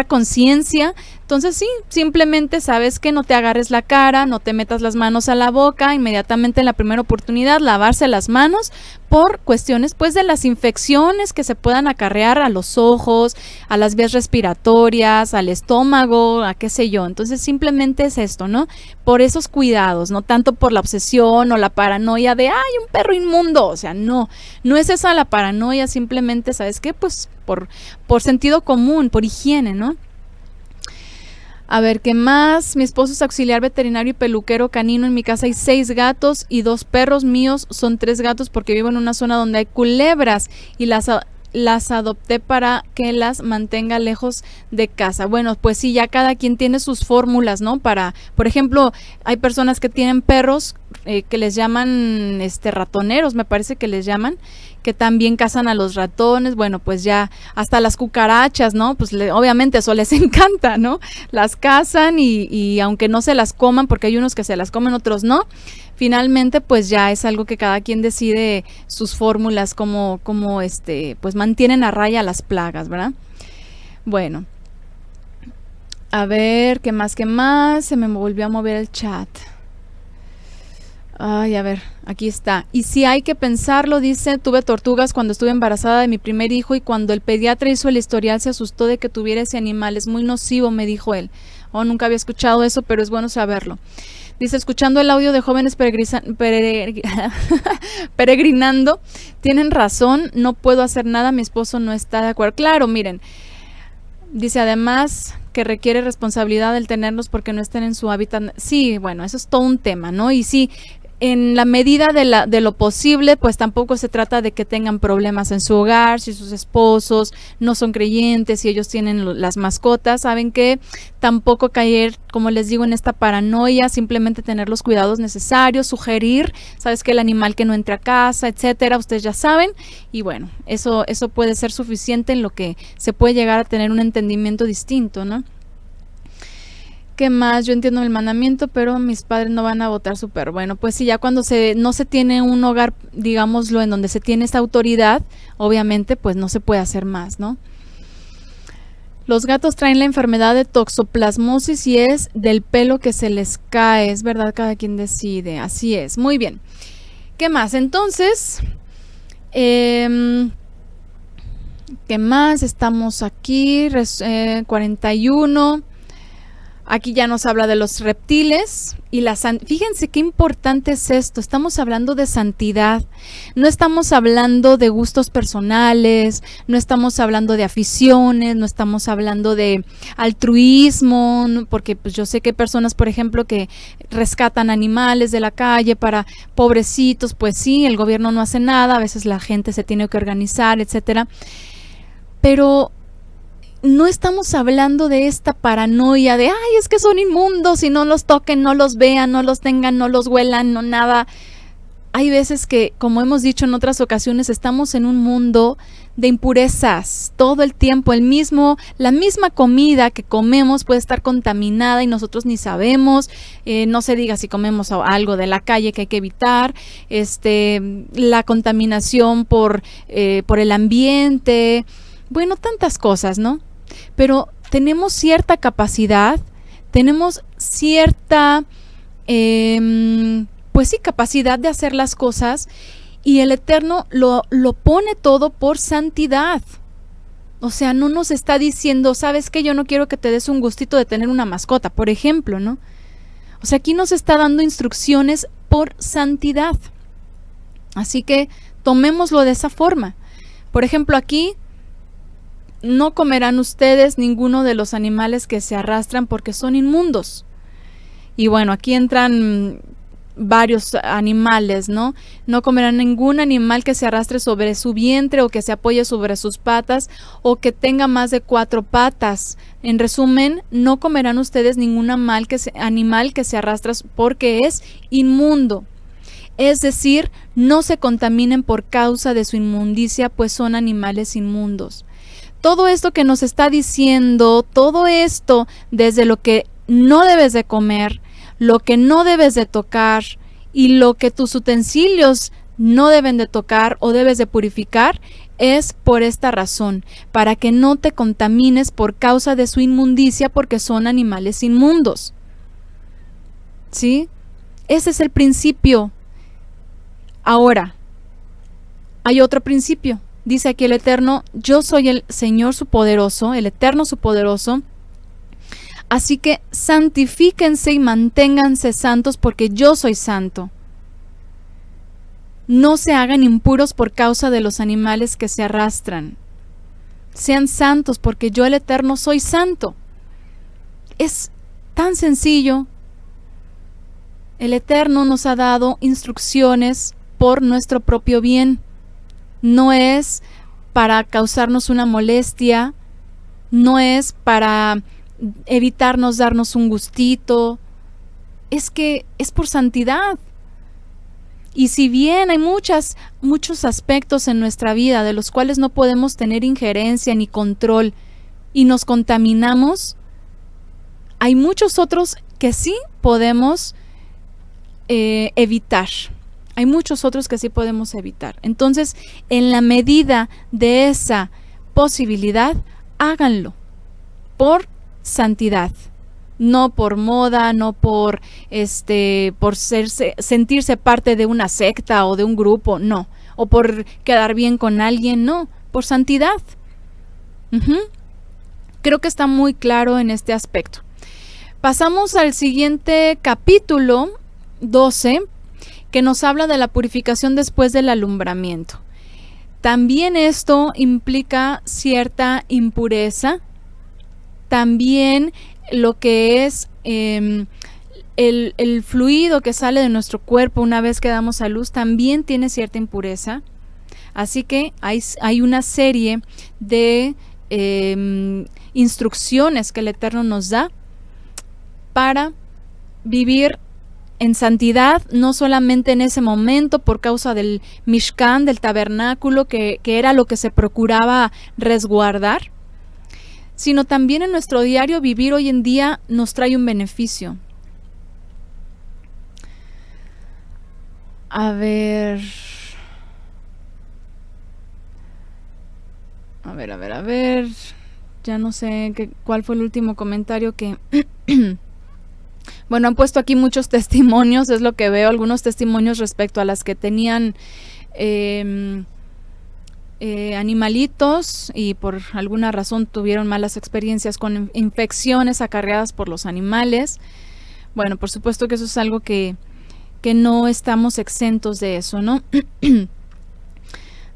conciencia. Entonces sí, simplemente sabes que no te agarres la cara, no te metas las manos a la boca, inmediatamente en la primera oportunidad lavarse las manos por cuestiones pues de las infecciones que se puedan acarrear a los ojos, a las vías respiratorias, al estómago, a qué sé yo. Entonces simplemente es esto, ¿no? Por esos cuidados, no tanto por la obsesión o la paranoia de, ay, un perro inmundo. O sea, no es esa la paranoia, simplemente, ¿sabes qué? Pues por sentido común, por higiene, ¿no? A ver, ¿qué más? Mi esposo es auxiliar veterinario y peluquero canino. En mi casa hay 6 gatos y 2 perros. Míos son 3 gatos porque vivo en una zona donde hay culebras y las adopté para que las mantenga lejos de casa. Bueno, pues sí, ya cada quien tiene sus fórmulas, ¿no? Por ejemplo, hay personas que tienen perros que les llaman ratoneros, me parece que les llaman, que también cazan a los ratones. Bueno, pues ya hasta las cucarachas, ¿no? Pues obviamente eso les encanta, ¿no? Las cazan y aunque no se las coman, porque hay unos que se las comen, otros no, finalmente pues ya es algo que cada quien decide sus fórmulas, como pues mantienen a raya las plagas, ¿verdad? Bueno, a ver, ¿qué más? Se me volvió a mover el chat. Ay, a ver, aquí está. Y si hay que pensarlo, dice, tuve tortugas cuando estuve embarazada de mi primer hijo y cuando el pediatra hizo el historial se asustó de que tuviera ese animal. Es muy nocivo, me dijo él. Nunca había escuchado eso, pero es bueno saberlo. Dice, escuchando el audio de jóvenes peregrinando, tienen razón, no puedo hacer nada, mi esposo no está de acuerdo. Claro, miren, dice además que requiere responsabilidad el tenerlos porque no estén en su hábitat. Sí, bueno, eso es todo un tema, ¿no? Y sí, en la medida de lo posible, pues tampoco se trata de que tengan problemas en su hogar, si sus esposos no son creyentes, si ellos tienen las mascotas, saben que tampoco caer, como les digo, en esta paranoia, simplemente tener los cuidados necesarios, sugerir, sabes que el animal que no entre a casa, etcétera, ustedes ya saben, y bueno, eso puede ser suficiente en lo que se puede llegar a tener un entendimiento distinto, ¿no? ¿Qué más? Yo entiendo el mandamiento, pero mis padres no van a votar súper. Bueno, pues sí, ya cuando no se tiene un hogar, digámoslo, en donde se tiene esta autoridad, obviamente, pues no se puede hacer más, ¿no? Los gatos traen la enfermedad de toxoplasmosis y es del pelo que se les cae. Es verdad, cada quien decide. Así es. Muy bien. ¿Qué más? Entonces, ¿qué más? Estamos aquí, 41. Aquí ya nos habla de los reptiles y fíjense qué importante es esto. Estamos hablando de santidad. No estamos hablando de gustos personales, no estamos hablando de aficiones, no estamos hablando de altruismo, porque pues yo sé que hay personas, por ejemplo, que rescatan animales de la calle para pobrecitos. Pues sí, el gobierno no hace nada, a veces la gente se tiene que organizar, etcétera. Pero no estamos hablando de esta paranoia de, ay, es que son inmundos y no los toquen, no los vean, no los tengan, no los huelan, no nada. Hay veces que, como hemos dicho en otras ocasiones, estamos en un mundo de impurezas todo el tiempo. La misma comida que comemos puede estar contaminada y nosotros ni sabemos. No se diga si comemos algo de la calle que hay que evitar. La contaminación por el ambiente. Bueno, tantas cosas, ¿no? Pero tenemos cierta capacidad, tenemos cierta, pues sí, capacidad de hacer las cosas, y el Eterno lo pone todo por santidad. O sea, no nos está diciendo, ¿sabes qué? Yo no quiero que te des un gustito de tener una mascota, por ejemplo, ¿no? O sea, aquí nos está dando instrucciones por santidad. Así que tomémoslo de esa forma. Por ejemplo, aquí, no comerán ustedes ninguno de los animales que se arrastran porque son inmundos. Y bueno, aquí entran varios animales, ¿no? No comerán ningún animal que se arrastre sobre su vientre o que se apoye sobre sus patas o que tenga más de 4 patas. En resumen, no comerán ustedes ningún animal que se arrastra porque es inmundo. Es decir, no se contaminen por causa de su inmundicia, pues son animales inmundos. Todo esto que nos está diciendo, todo esto desde lo que no debes de comer, lo que no debes de tocar y lo que tus utensilios no deben de tocar o debes de purificar, es por esta razón, para que no te contamines por causa de su inmundicia, porque son animales inmundos. ¿Sí? Ese es el principio. Ahora, hay otro principio. Dice aquí el Eterno, yo soy el Señor su poderoso, el Eterno su poderoso. Así que santifíquense y manténganse santos porque yo soy santo. No se hagan impuros por causa de los animales que se arrastran. Sean santos porque yo el Eterno soy santo. Es tan sencillo. El Eterno nos ha dado instrucciones por nuestro propio bien. No es para causarnos una molestia, no es para evitarnos darnos un gustito, es que es por santidad. Y si bien hay muchos aspectos en nuestra vida de los cuales no podemos tener injerencia ni control y nos contaminamos, hay muchos otros que sí podemos evitar. Hay muchos otros que sí podemos evitar. Entonces, en la medida de esa posibilidad, háganlo por santidad, no por moda, no por sentirse parte de una secta o de un grupo, no, o por quedar bien con alguien, no, por santidad. Creo que está muy claro en este aspecto. Pasamos al siguiente capítulo 12, que nos habla de la purificación después del alumbramiento. También esto implica cierta impureza. También lo que es el fluido que sale de nuestro cuerpo una vez que damos a luz también tiene cierta impureza. Así que hay una serie de instrucciones que el Eterno nos da para vivir en santidad, no solamente en ese momento por causa del Mishkan, del tabernáculo, que era lo que se procuraba resguardar, sino también en nuestro diario vivir hoy en día nos trae un beneficio. A ver, ya no sé cuál fue el último comentario que... Bueno, han puesto aquí muchos testimonios, es lo que veo, algunos testimonios respecto a las que tenían animalitos y por alguna razón tuvieron malas experiencias con infecciones acarreadas por los animales. Bueno, por supuesto que eso es algo que no estamos exentos de eso, ¿no?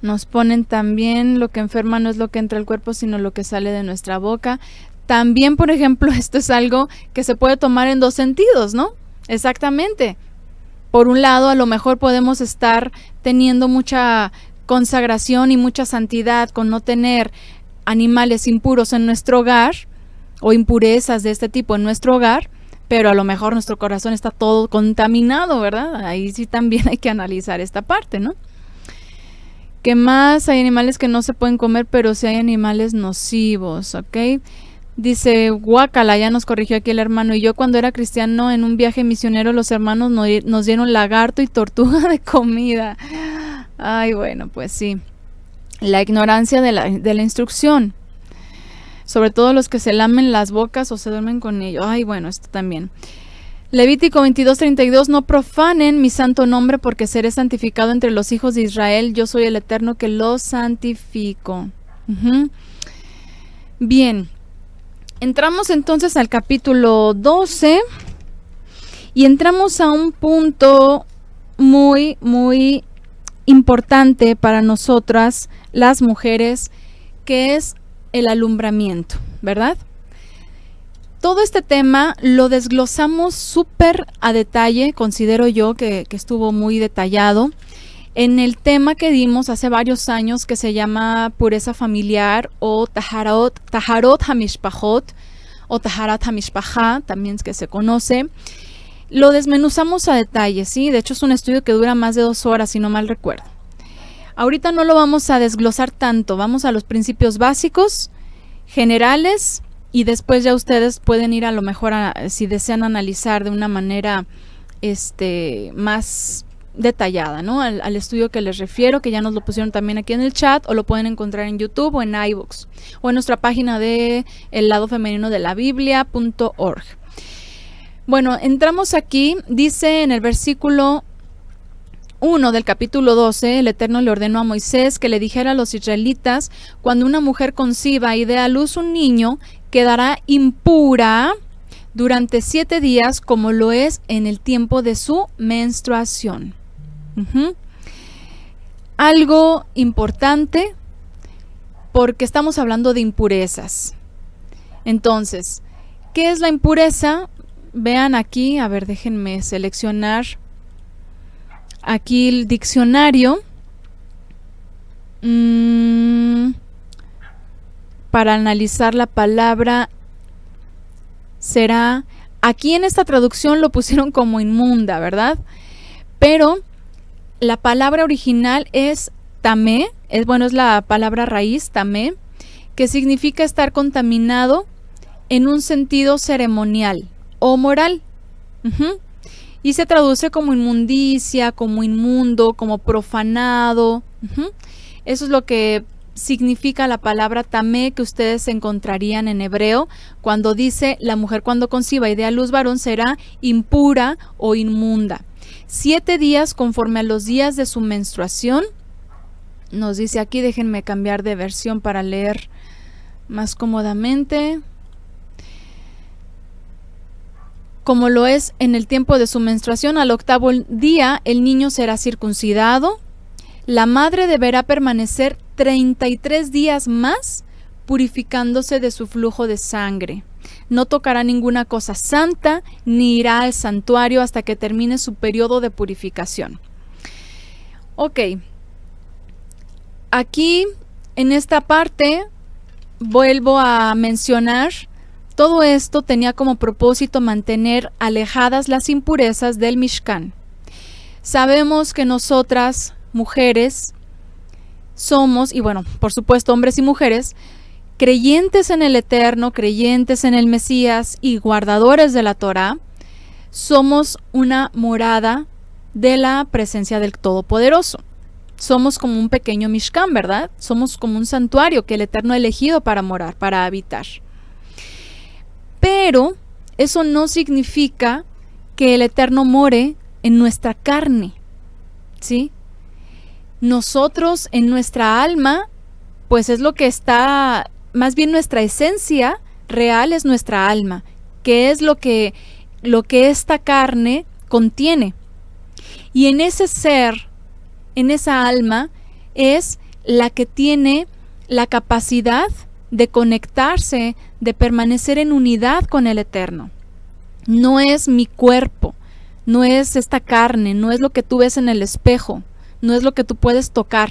Nos ponen también: lo que enferma no es lo que entra al cuerpo, sino lo que sale de nuestra boca. También, por ejemplo, esto es algo que se puede tomar en dos sentidos, ¿no? Exactamente. Por un lado, a lo mejor podemos estar teniendo mucha consagración y mucha santidad con no tener animales impuros en nuestro hogar o impurezas de este tipo en nuestro hogar, pero a lo mejor nuestro corazón está todo contaminado, ¿verdad? Ahí sí también hay que analizar esta parte, ¿no? ¿Qué más? Hay animales que no se pueden comer, pero sí hay animales nocivos, ¿ok? Dice guácala, ya nos corrigió aquí el hermano. Y yo cuando era cristiano en un viaje misionero, los hermanos nos dieron lagarto y tortuga de comida. Ay, bueno, pues sí. La ignorancia de la instrucción. Sobre todo los que se lamen las bocas o se duermen con ello. Ay, bueno, esto también. Levítico 22:32, no profanen mi santo nombre porque seré santificado entre los hijos de Israel. Yo soy el Eterno que los santifico. Bien. Entramos entonces al capítulo 12 y entramos a un punto muy, muy importante para nosotras, las mujeres, que es el alumbramiento, ¿verdad? Todo este tema lo desglosamos súper a detalle, considero yo que estuvo muy detallado, en el tema que dimos hace varios años que se llama pureza familiar o Taharot Hamishpahot o Taharat Hamishpahá, también es que se conoce. Lo desmenuzamos a detalle, ¿sí? De hecho es un estudio que dura más de 2 horas, si no mal recuerdo. Ahorita no lo vamos a desglosar tanto, vamos a los principios básicos, generales, y después ya ustedes pueden ir a lo mejor si desean analizar de una manera más detallada, ¿no? Al estudio que les refiero, que ya nos lo pusieron también aquí en el chat, o lo pueden encontrar en YouTube o en iVoox o en nuestra página de el lado femenino de la Biblia.org. Bueno, entramos aquí, dice en el versículo 1 del capítulo 12, el Eterno le ordenó a Moisés que le dijera a los israelitas: cuando una mujer conciba y dé a luz un niño, quedará impura durante 7 días, como lo es en el tiempo de su menstruación. Algo importante, porque estamos hablando de impurezas. Entonces, ¿qué es la impureza? Vean aquí, a ver, déjenme seleccionar aquí el diccionario para analizar la palabra. Será, aquí en esta traducción lo pusieron como inmunda, ¿verdad? Pero la palabra original es tamé, es la palabra raíz tamé, que significa estar contaminado en un sentido ceremonial o moral. Y se traduce como inmundicia, como inmundo, como profanado. Eso es lo que significa la palabra tamé que ustedes encontrarían en hebreo cuando dice: la mujer cuando conciba y dé a luz varón será impura o inmunda. 7 días conforme a los días de su menstruación. Nos dice aquí, déjenme cambiar de versión para leer más cómodamente. Como lo es en el tiempo de su menstruación, al 8º día el niño será circuncidado. La madre deberá permanecer 33 días más purificándose de su flujo de sangre. no tocará ninguna cosa santa, ni irá al santuario hasta que termine su periodo de purificación. Ok, aquí en esta parte vuelvo a mencionar, todo esto tenía como propósito mantener alejadas las impurezas del Mishkan. Sabemos que nosotras, mujeres, somos, y bueno, por supuesto hombres y mujeres, creyentes en el Eterno, creyentes en el Mesías y guardadores de la Torá, somos una morada de la presencia del Todopoderoso. Somos como un pequeño Mishkan, ¿verdad? Somos como un santuario que el Eterno ha elegido para morar, para habitar. Pero eso no significa que el Eterno more en nuestra carne, ¿sí? Nosotros en nuestra alma, pues es lo que está, más bien nuestra esencia real es nuestra alma, que es lo que esta carne contiene. Y en ese ser, en esa alma, es la que tiene la capacidad de conectarse, de permanecer en unidad con el Eterno. No es mi cuerpo, no es esta carne, no es lo que tú ves en el espejo, no es lo que tú puedes tocar,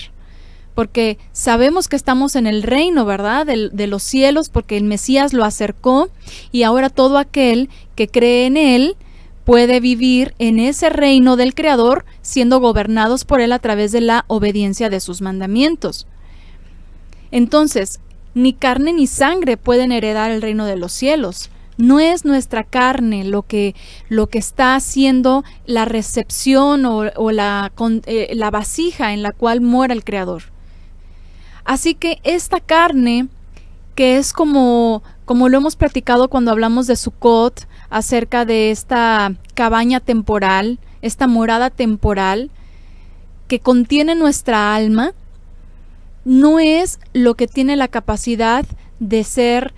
porque sabemos que estamos en el reino, ¿verdad? De los cielos, porque el Mesías lo acercó y ahora todo aquel que cree en él puede vivir en ese reino del Creador, siendo gobernados por él a través de la obediencia de sus mandamientos. Entonces, ni carne ni sangre pueden heredar el reino de los cielos. No es nuestra carne lo que está haciendo la recepción o la vasija en la cual mora el Creador. Así que esta carne, que es como lo hemos platicado cuando hablamos de Sukkot, acerca de esta cabaña temporal, esta morada temporal que contiene nuestra alma, no es lo que tiene la capacidad de ser,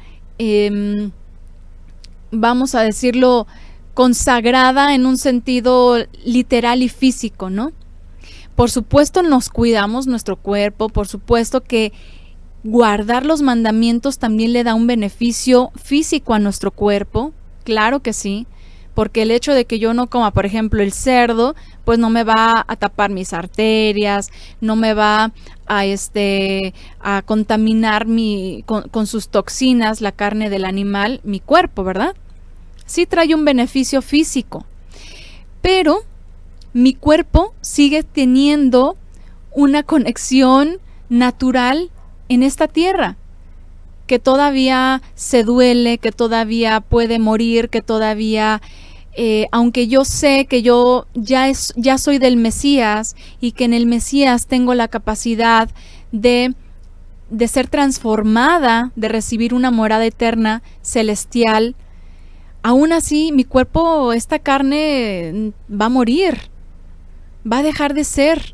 vamos a decirlo, consagrada en un sentido literal y físico, ¿no? Por supuesto nos cuidamos nuestro cuerpo, por supuesto que guardar los mandamientos también le da un beneficio físico a nuestro cuerpo, claro que sí, porque el hecho de que yo no coma, por ejemplo, el cerdo, pues no me va a tapar mis arterias, no me va a contaminar con sus toxinas la carne del animal, mi cuerpo, ¿verdad? Sí trae un beneficio físico, pero mi cuerpo sigue teniendo una conexión natural en esta tierra, que todavía se duele, que todavía puede morir, que todavía, aunque yo sé que yo ya soy del Mesías y que en el Mesías tengo la capacidad de ser transformada, de recibir una morada eterna, celestial, aún así mi cuerpo, esta carne va a morir, va a dejar de ser.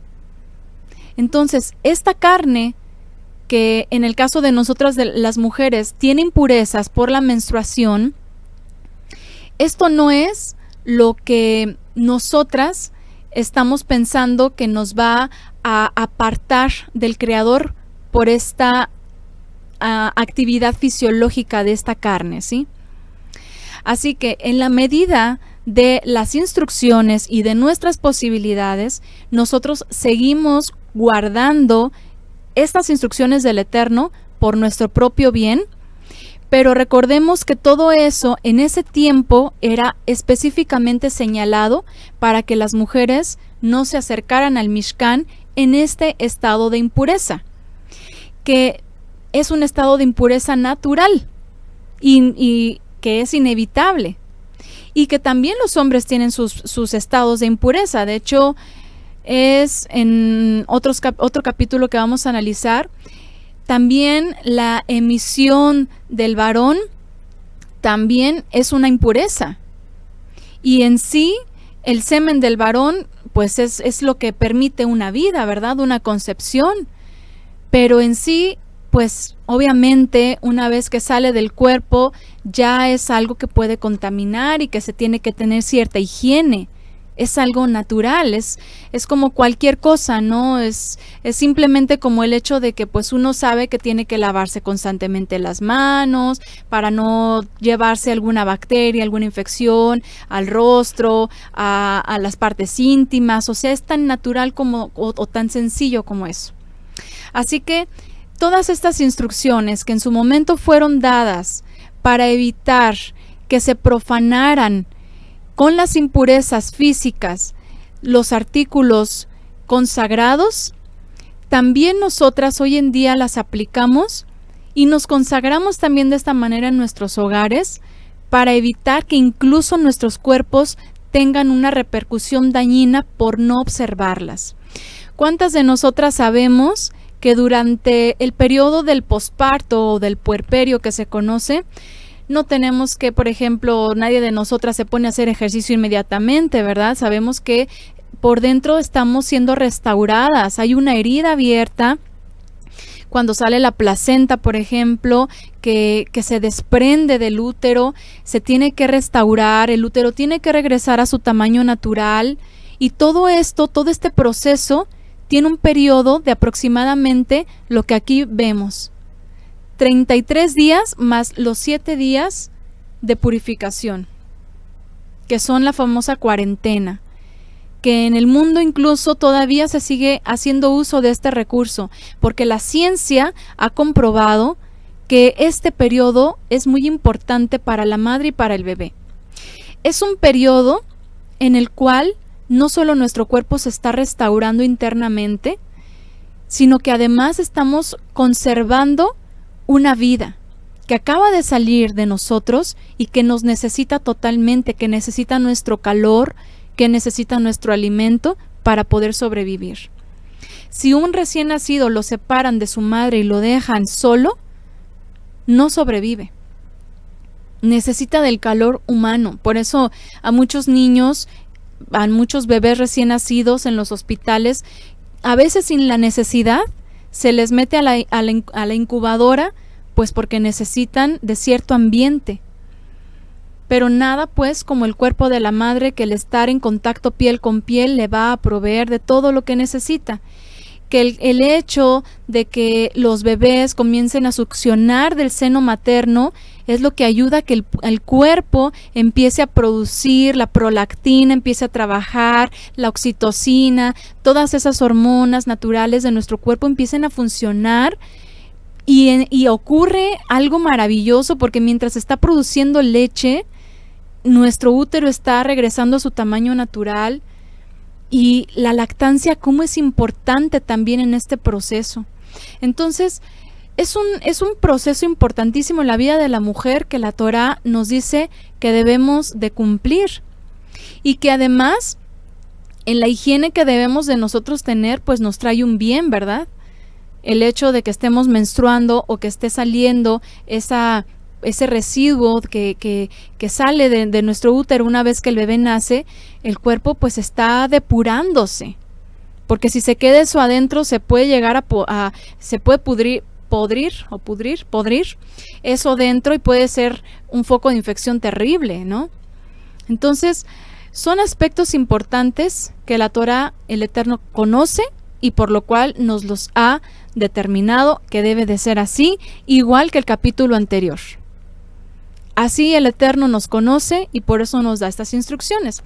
Entonces, esta carne, que en el caso de nosotras, de las mujeres, tiene impurezas por la menstruación, esto no es lo que nosotras estamos pensando que nos va a apartar del Creador por esta actividad fisiológica de esta carne, ¿sí? Así que en la medida de las instrucciones y de nuestras posibilidades, nosotros seguimos guardando estas instrucciones del Eterno por nuestro propio bien, pero recordemos que todo eso en ese tiempo era específicamente señalado para que las mujeres no se acercaran al Mishkan en este estado de impureza, que es un estado de impureza natural y que es inevitable, y que también los hombres tienen sus estados de impureza. De hecho, es en otro capítulo que vamos a analizar. También la emisión del varón también es una impureza. Y en sí, el semen del varón, pues es lo que permite una vida, ¿verdad? Una concepción. Pero en sí, pues obviamente una vez que sale del cuerpo, ya es algo que puede contaminar y que se tiene que tener cierta higiene Es algo natural, es como cualquier cosa, ¿no? Es simplemente como el hecho de que pues uno sabe que tiene que lavarse constantemente las manos para no llevarse alguna bacteria, alguna infección al rostro, a las partes íntimas. O sea, es tan natural como o tan sencillo como eso. Así que todas estas instrucciones que en su momento fueron dadas para evitar que se profanaran con las impurezas físicas los artículos consagrados, también nosotras hoy en día las aplicamos y nos consagramos también de esta manera en nuestros hogares para evitar que incluso nuestros cuerpos tengan una repercusión dañina por no observarlas. ¿Cuántas de nosotras sabemos que durante el periodo del posparto o del puerperio que se conoce, no tenemos que, por ejemplo, nadie de nosotras se pone a hacer ejercicio inmediatamente, ¿verdad? Sabemos que por dentro estamos siendo restauradas, hay una herida abierta. Cuando sale la placenta, por ejemplo, que se desprende del útero, se tiene que restaurar, el útero tiene que regresar a su tamaño natural y todo esto, todo este proceso tiene un periodo de aproximadamente lo que aquí vemos. 33 días más los 7 días de purificación, que son la famosa cuarentena, que en el mundo incluso todavía se sigue haciendo uso de este recurso, porque la ciencia ha comprobado que este periodo es muy importante para la madre y para el bebé. Es un periodo en el cual no solo nuestro cuerpo se está restaurando internamente, sino que además estamos conservando una vida que acaba de salir de nosotros y que nos necesita totalmente, que necesita nuestro calor, que necesita nuestro alimento para poder sobrevivir. Si un recién nacido lo separan de su madre y lo dejan solo, no sobrevive. Necesita del calor humano. Por eso a muchos niños, a muchos bebés recién nacidos en los hospitales, a veces sin la necesidad, se les mete a la incubadora, pues porque necesitan de cierto ambiente. Pero nada pues como el cuerpo de la madre, que el estar en contacto piel con piel le va a proveer de todo lo que necesita. Que el hecho de que los bebés comiencen a succionar del seno materno es lo que ayuda a que el cuerpo empiece a producir la prolactina, empiece a trabajar la oxitocina, todas esas hormonas naturales de nuestro cuerpo empiecen a funcionar. Y ocurre algo maravilloso, porque mientras está produciendo leche, nuestro útero está regresando a su tamaño natural. Y la lactancia, cómo es importante también en este proceso. Entonces, es un proceso importantísimo en la vida de la mujer que la Torá nos dice que debemos de cumplir. Y que además, en la higiene que debemos de nosotros tener, pues nos trae un bien, ¿verdad? El hecho de que estemos menstruando o que esté saliendo ese residuo que sale de nuestro útero una vez que el bebé nace, el cuerpo pues está depurándose. Porque si se queda eso adentro, se puede llegar se puede podrir eso dentro y puede ser un foco de infección terrible, ¿no? Entonces, son aspectos importantes que la Torá, el Eterno, conoce y por lo cual nos los ha determinado que debe de ser así, igual que el capítulo anterior. Así el Eterno nos conoce y por eso nos da estas instrucciones.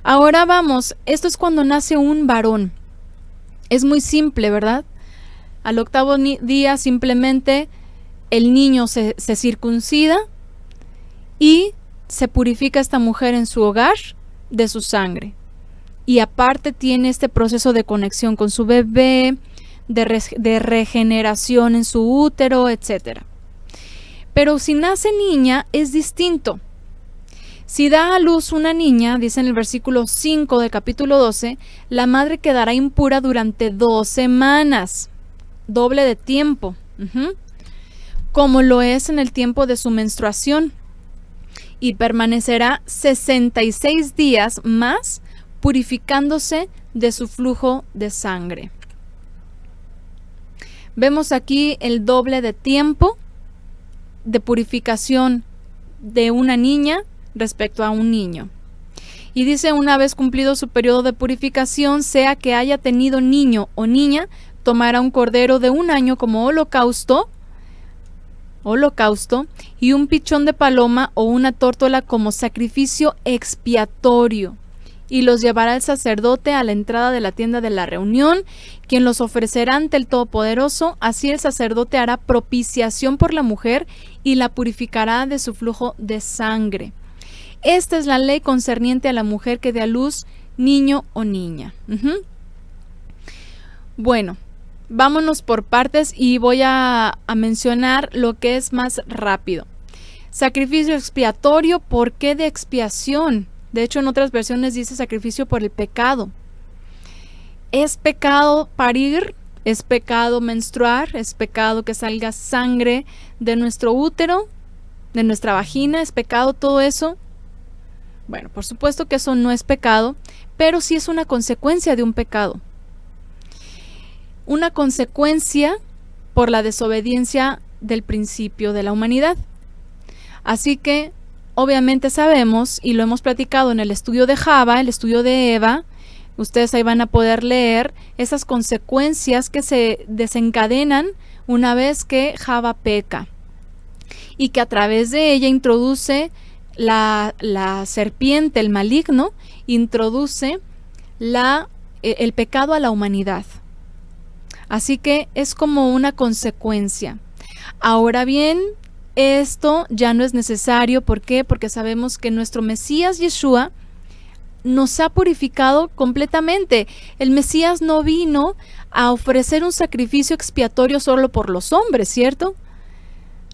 Ahora vamos, esto es cuando nace un varón. Es muy simple, ¿verdad? Al 8º día simplemente el niño se circuncida y se purifica esta mujer en su hogar de su sangre. Y aparte tiene este proceso de conexión con su bebé, de regeneración en su útero, etc. Pero si nace niña es distinto. Si da a luz una niña, dice en el versículo 5 del capítulo 12, la madre quedará impura durante 2 semanas, doble de tiempo, como lo es en el tiempo de su menstruación, y permanecerá 66 días más purificándose de su flujo de sangre. Vemos aquí el doble de tiempo de purificación de una niña respecto a un niño. Y dice, una vez cumplido su periodo de purificación, sea que haya tenido niño o niña, tomará un cordero de 1 año como holocausto, y un pichón de paloma o una tórtola como sacrificio expiatorio, y los llevará el sacerdote a la entrada de la tienda de la reunión, quien los ofrecerá ante el Todopoderoso. Así el sacerdote hará propiciación por la mujer y la purificará de su flujo de sangre. Esta es la ley concerniente a la mujer que dé a luz niño o niña. Bueno, vámonos por partes y voy a mencionar lo que es más rápido. Sacrificio expiatorio, ¿por qué de expiación? De hecho, en otras versiones dice sacrificio por el pecado. ¿Es pecado parir? ¿Es pecado menstruar? ¿Es pecado que salga sangre de nuestro útero, de nuestra vagina? ¿Es pecado todo eso? Bueno, por supuesto que eso no es pecado, pero sí es una consecuencia de un pecado. Una consecuencia por la desobediencia del principio de la humanidad. Así que, obviamente sabemos, y lo hemos platicado en el estudio de Java, el estudio de Eva, ustedes ahí van a poder leer esas consecuencias que se desencadenan una vez que Java peca, y que a través de ella introduce la serpiente, el maligno, introduce el pecado a la humanidad. Así que es como una consecuencia. Ahora bien, esto ya no es necesario. ¿Por qué? Porque sabemos que nuestro Mesías Yeshua nos ha purificado completamente. El Mesías no vino a ofrecer un sacrificio expiatorio solo por los hombres, ¿cierto?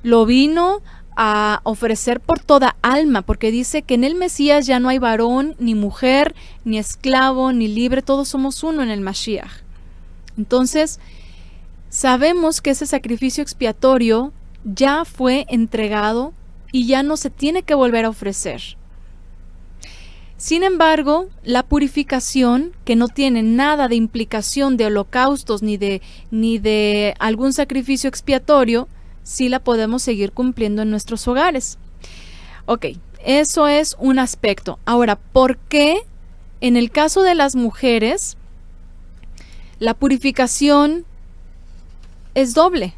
Lo vino a ofrecer por toda alma, porque dice que en el Mesías ya no hay varón, ni mujer, ni esclavo, ni libre, todos somos uno en el Mashiach. Entonces, sabemos que ese sacrificio expiatorio ya fue entregado y ya no se tiene que volver a ofrecer. Sin embargo, la purificación, que no tiene nada de implicación de holocaustos ni de algún sacrificio expiatorio, sí la podemos seguir cumpliendo en nuestros hogares. Ok, eso es un aspecto. Ahora, ¿por qué en el caso de las mujeres la purificación es doble?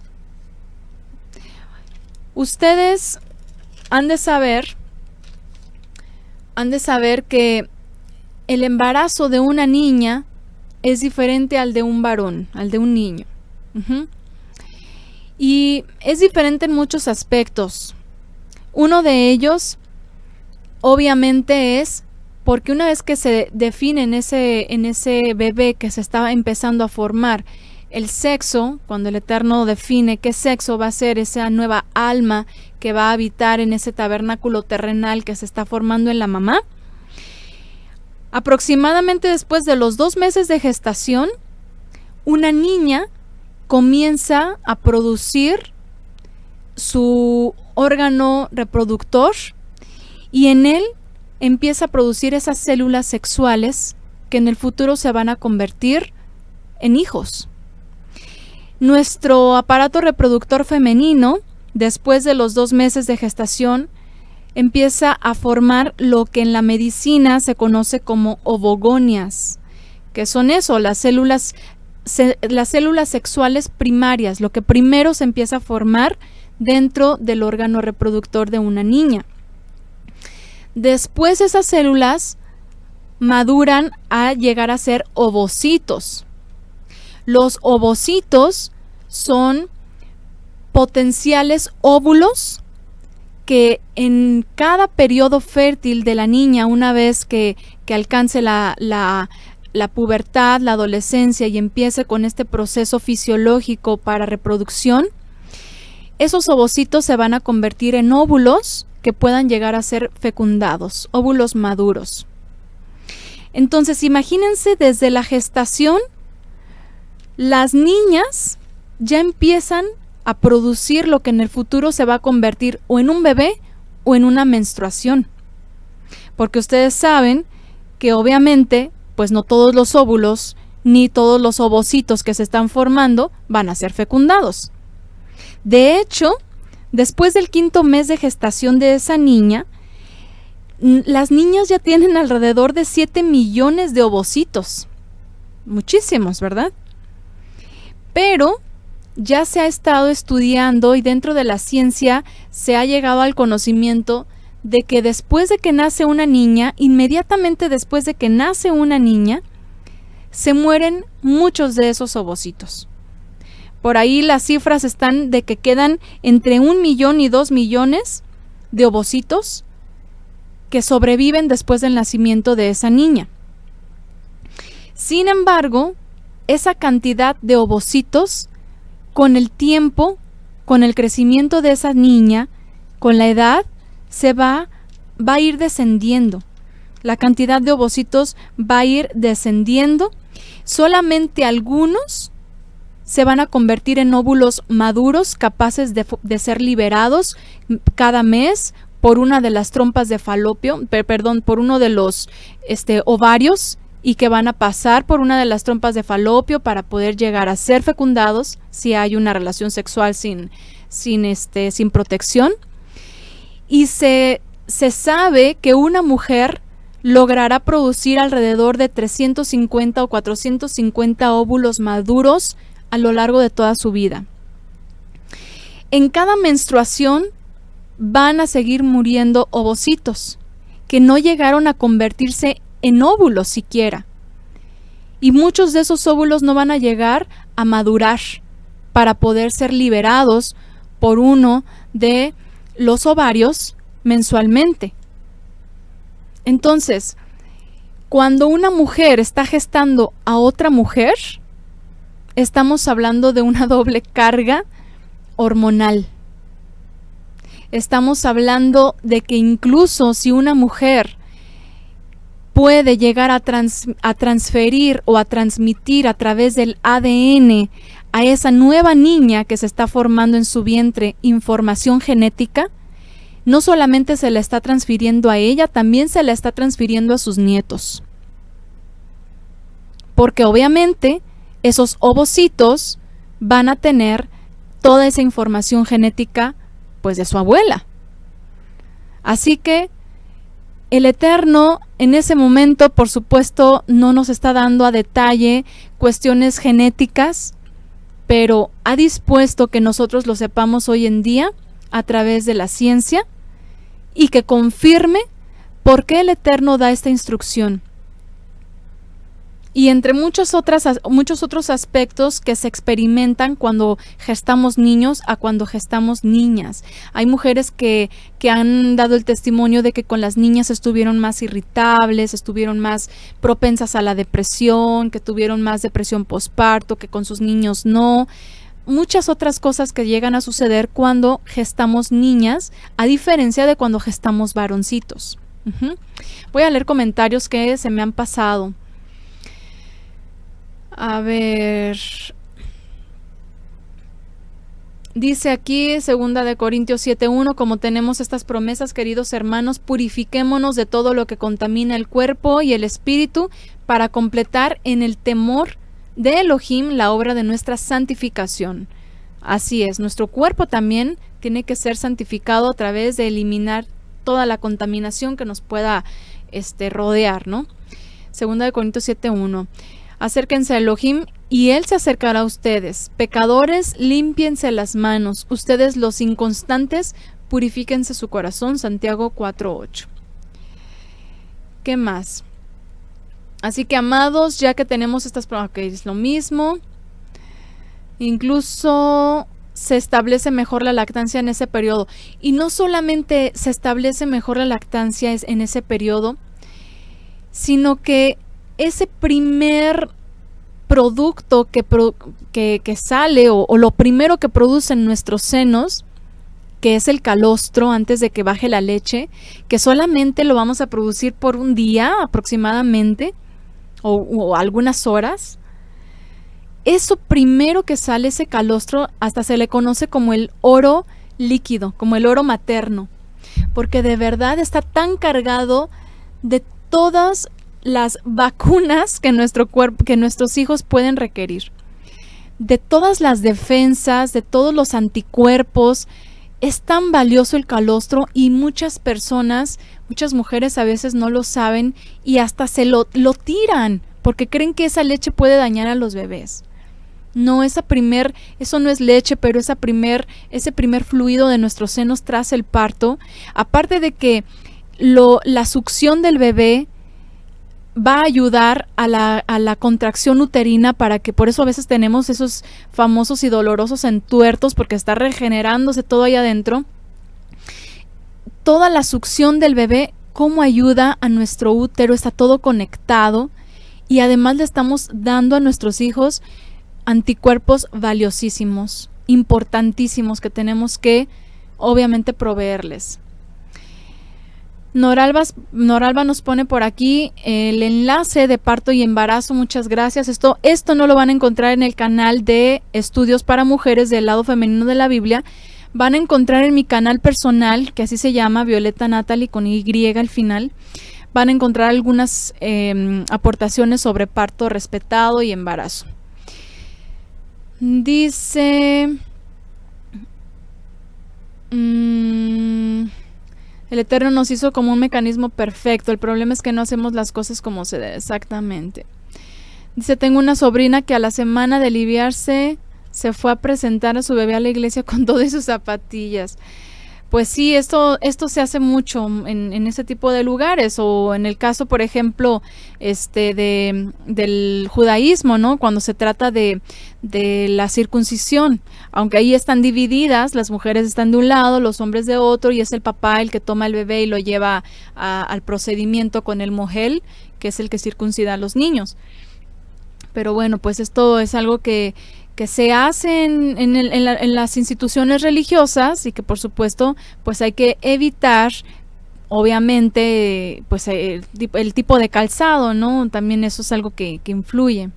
Ustedes han de saber que el embarazo de una niña es diferente al de un varón, al de un niño. Y es diferente en muchos aspectos. Uno de ellos, obviamente, es porque una vez que se define en ese bebé que se estaba empezando a formar el sexo, cuando el Eterno define qué sexo va a ser esa nueva alma que va a habitar en ese tabernáculo terrenal que se está formando en la mamá, aproximadamente después de los 2 meses de gestación, una niña comienza a producir su órgano reproductor y en él empieza a producir esas células sexuales que en el futuro se van a convertir en hijos. Nuestro aparato reproductor femenino, después de los 2 meses de gestación, empieza a formar lo que en la medicina se conoce como ovogonias, que son eso, las células sexuales primarias, lo que primero se empieza a formar dentro del órgano reproductor de una niña. Después esas células maduran a llegar a ser ovocitos. Los ovocitos son potenciales óvulos que en cada periodo fértil de la niña, una vez que alcance la pubertad, la adolescencia y empiece con este proceso fisiológico para reproducción, esos ovocitos se van a convertir en óvulos que puedan llegar a ser fecundados, óvulos maduros. Entonces, imagínense desde la gestación, las niñas ya empiezan a producir lo que en el futuro se va a convertir o en un bebé o en una menstruación. Porque ustedes saben que obviamente, pues no todos los óvulos ni todos los ovocitos que se están formando van a ser fecundados. De hecho, después del 5.º mes de gestación de esa niña, Las niñas ya tienen alrededor de 7 millones de ovocitos. Muchísimos, ¿verdad? Pero ya se ha estado estudiando y dentro de la ciencia se ha llegado al conocimiento de que después de que nace una niña, inmediatamente después de que nace una niña, se mueren muchos de esos ovocitos. Por ahí las cifras están de que quedan entre 1 millón y 2 millones de ovocitos que sobreviven después del nacimiento de esa niña. Sin embargo, esa cantidad de ovocitos, con el tiempo, con el crecimiento de esa niña, con la edad, va a ir descendiendo. La cantidad de ovocitos va a ir descendiendo. Solamente algunos se van a convertir en óvulos maduros capaces de ser liberados cada mes por una de las trompas de falopio, por uno de los ovarios, y que van a pasar por una de las trompas de falopio para poder llegar a ser fecundados si hay una relación sexual sin protección. Y se sabe que una mujer logrará producir alrededor de 350 o 450 óvulos maduros a lo largo de toda su vida. En cada menstruación van a seguir muriendo ovocitos que no llegaron a convertirse en óvulos siquiera. Y muchos de esos óvulos no van a llegar a madurar para poder ser liberados por uno de los ovarios mensualmente. Entonces, cuando una mujer está gestando a otra mujer, estamos hablando de una doble carga hormonal. Estamos hablando de que incluso si una mujer puede llegar a transferir o a transmitir a través del ADN a esa nueva niña que se está formando en su vientre información genética, no solamente se la está transfiriendo a ella, también se la está transfiriendo a sus nietos. Porque obviamente esos ovocitos van a tener toda esa información genética pues de su abuela. Así que el Eterno en ese momento, por supuesto, no nos está dando a detalle cuestiones genéticas, pero ha dispuesto que nosotros lo sepamos hoy en día a través de la ciencia y que confirme por qué el Eterno da esta instrucción. Y entre muchos otros aspectos que se experimentan cuando gestamos niños a cuando gestamos niñas. Hay mujeres que han dado el testimonio de que con las niñas estuvieron más irritables, estuvieron más propensas a la depresión, que tuvieron más depresión posparto, que con sus niños no. Muchas otras cosas que llegan a suceder cuando gestamos niñas, a diferencia de cuando gestamos varoncitos. Voy a leer comentarios que se me han pasado. A ver, dice aquí 2 Corintios 7:1, como tenemos estas promesas, queridos hermanos, purifiquémonos de todo lo que contamina el cuerpo y el espíritu para completar en el temor de Elohim la obra de nuestra santificación. Así es, nuestro cuerpo también tiene que ser santificado a través de eliminar toda la contaminación que nos pueda rodear, ¿no? 2 Corintios 7:1. Acérquense a Elohim y Él se acercará a ustedes. Pecadores, límpiense las manos. Ustedes los inconstantes, purifíquense su corazón. Santiago 4:8. ¿Qué más? Así que, amados, ya que tenemos estas pruebas, ok, es lo mismo. Incluso se establece mejor la lactancia en ese periodo. Y no solamente se establece mejor la lactancia en ese periodo, sino que ese primer producto que sale o lo primero que producen nuestros senos, que es el calostro antes de que baje la leche, que solamente lo vamos a producir por un día aproximadamente o algunas horas, eso primero que sale, ese calostro, hasta se le conoce como el oro líquido, como el oro materno, porque de verdad está tan cargado de todas las vacunas que nuestro cuerpo, que nuestros hijos pueden requerir, de todas las defensas, de todos los anticuerpos. Es tan valioso el calostro y muchas personas, muchas mujeres a veces no lo saben y hasta lo tiran porque creen que esa leche puede dañar a los bebés. No, eso no es leche, pero ese primer fluido de nuestros senos tras el parto, aparte de que la succión del bebé va a ayudar a la contracción uterina, para que por eso a veces tenemos esos famosos y dolorosos entuertos, porque está regenerándose todo ahí adentro. Toda la succión del bebé, cómo ayuda a nuestro útero, está todo conectado y además le estamos dando a nuestros hijos anticuerpos valiosísimos, importantísimos, que tenemos que obviamente proveerles. Noralba nos pone por aquí el enlace de parto y embarazo, muchas gracias. Esto no lo van a encontrar en el canal de estudios para mujeres del lado femenino de la Biblia. Van a encontrar en mi canal personal, que así se llama, Violeta Natalie con Y al final. Van a encontrar algunas aportaciones sobre parto respetado y embarazo. Dice, el Eterno nos hizo como un mecanismo perfecto. El problema es que no hacemos las cosas como se debe. Exactamente. Dice, tengo una sobrina que a la semana de aliviarse se fue a presentar a su bebé a la iglesia con todo y sus zapatillas. Pues sí, esto se hace mucho en ese tipo de lugares, o en el caso, por ejemplo, del judaísmo, ¿no? Cuando se trata de la circuncisión, aunque ahí están divididas, las mujeres están de un lado, los hombres de otro, y es el papá el que toma el bebé y lo lleva al procedimiento con el mohel, que es el que circuncida a los niños. Pero bueno, pues esto es algo que se hace en las instituciones religiosas y que por supuesto pues hay que evitar, obviamente, pues el tipo de calzado, ¿no? También eso es algo que influye.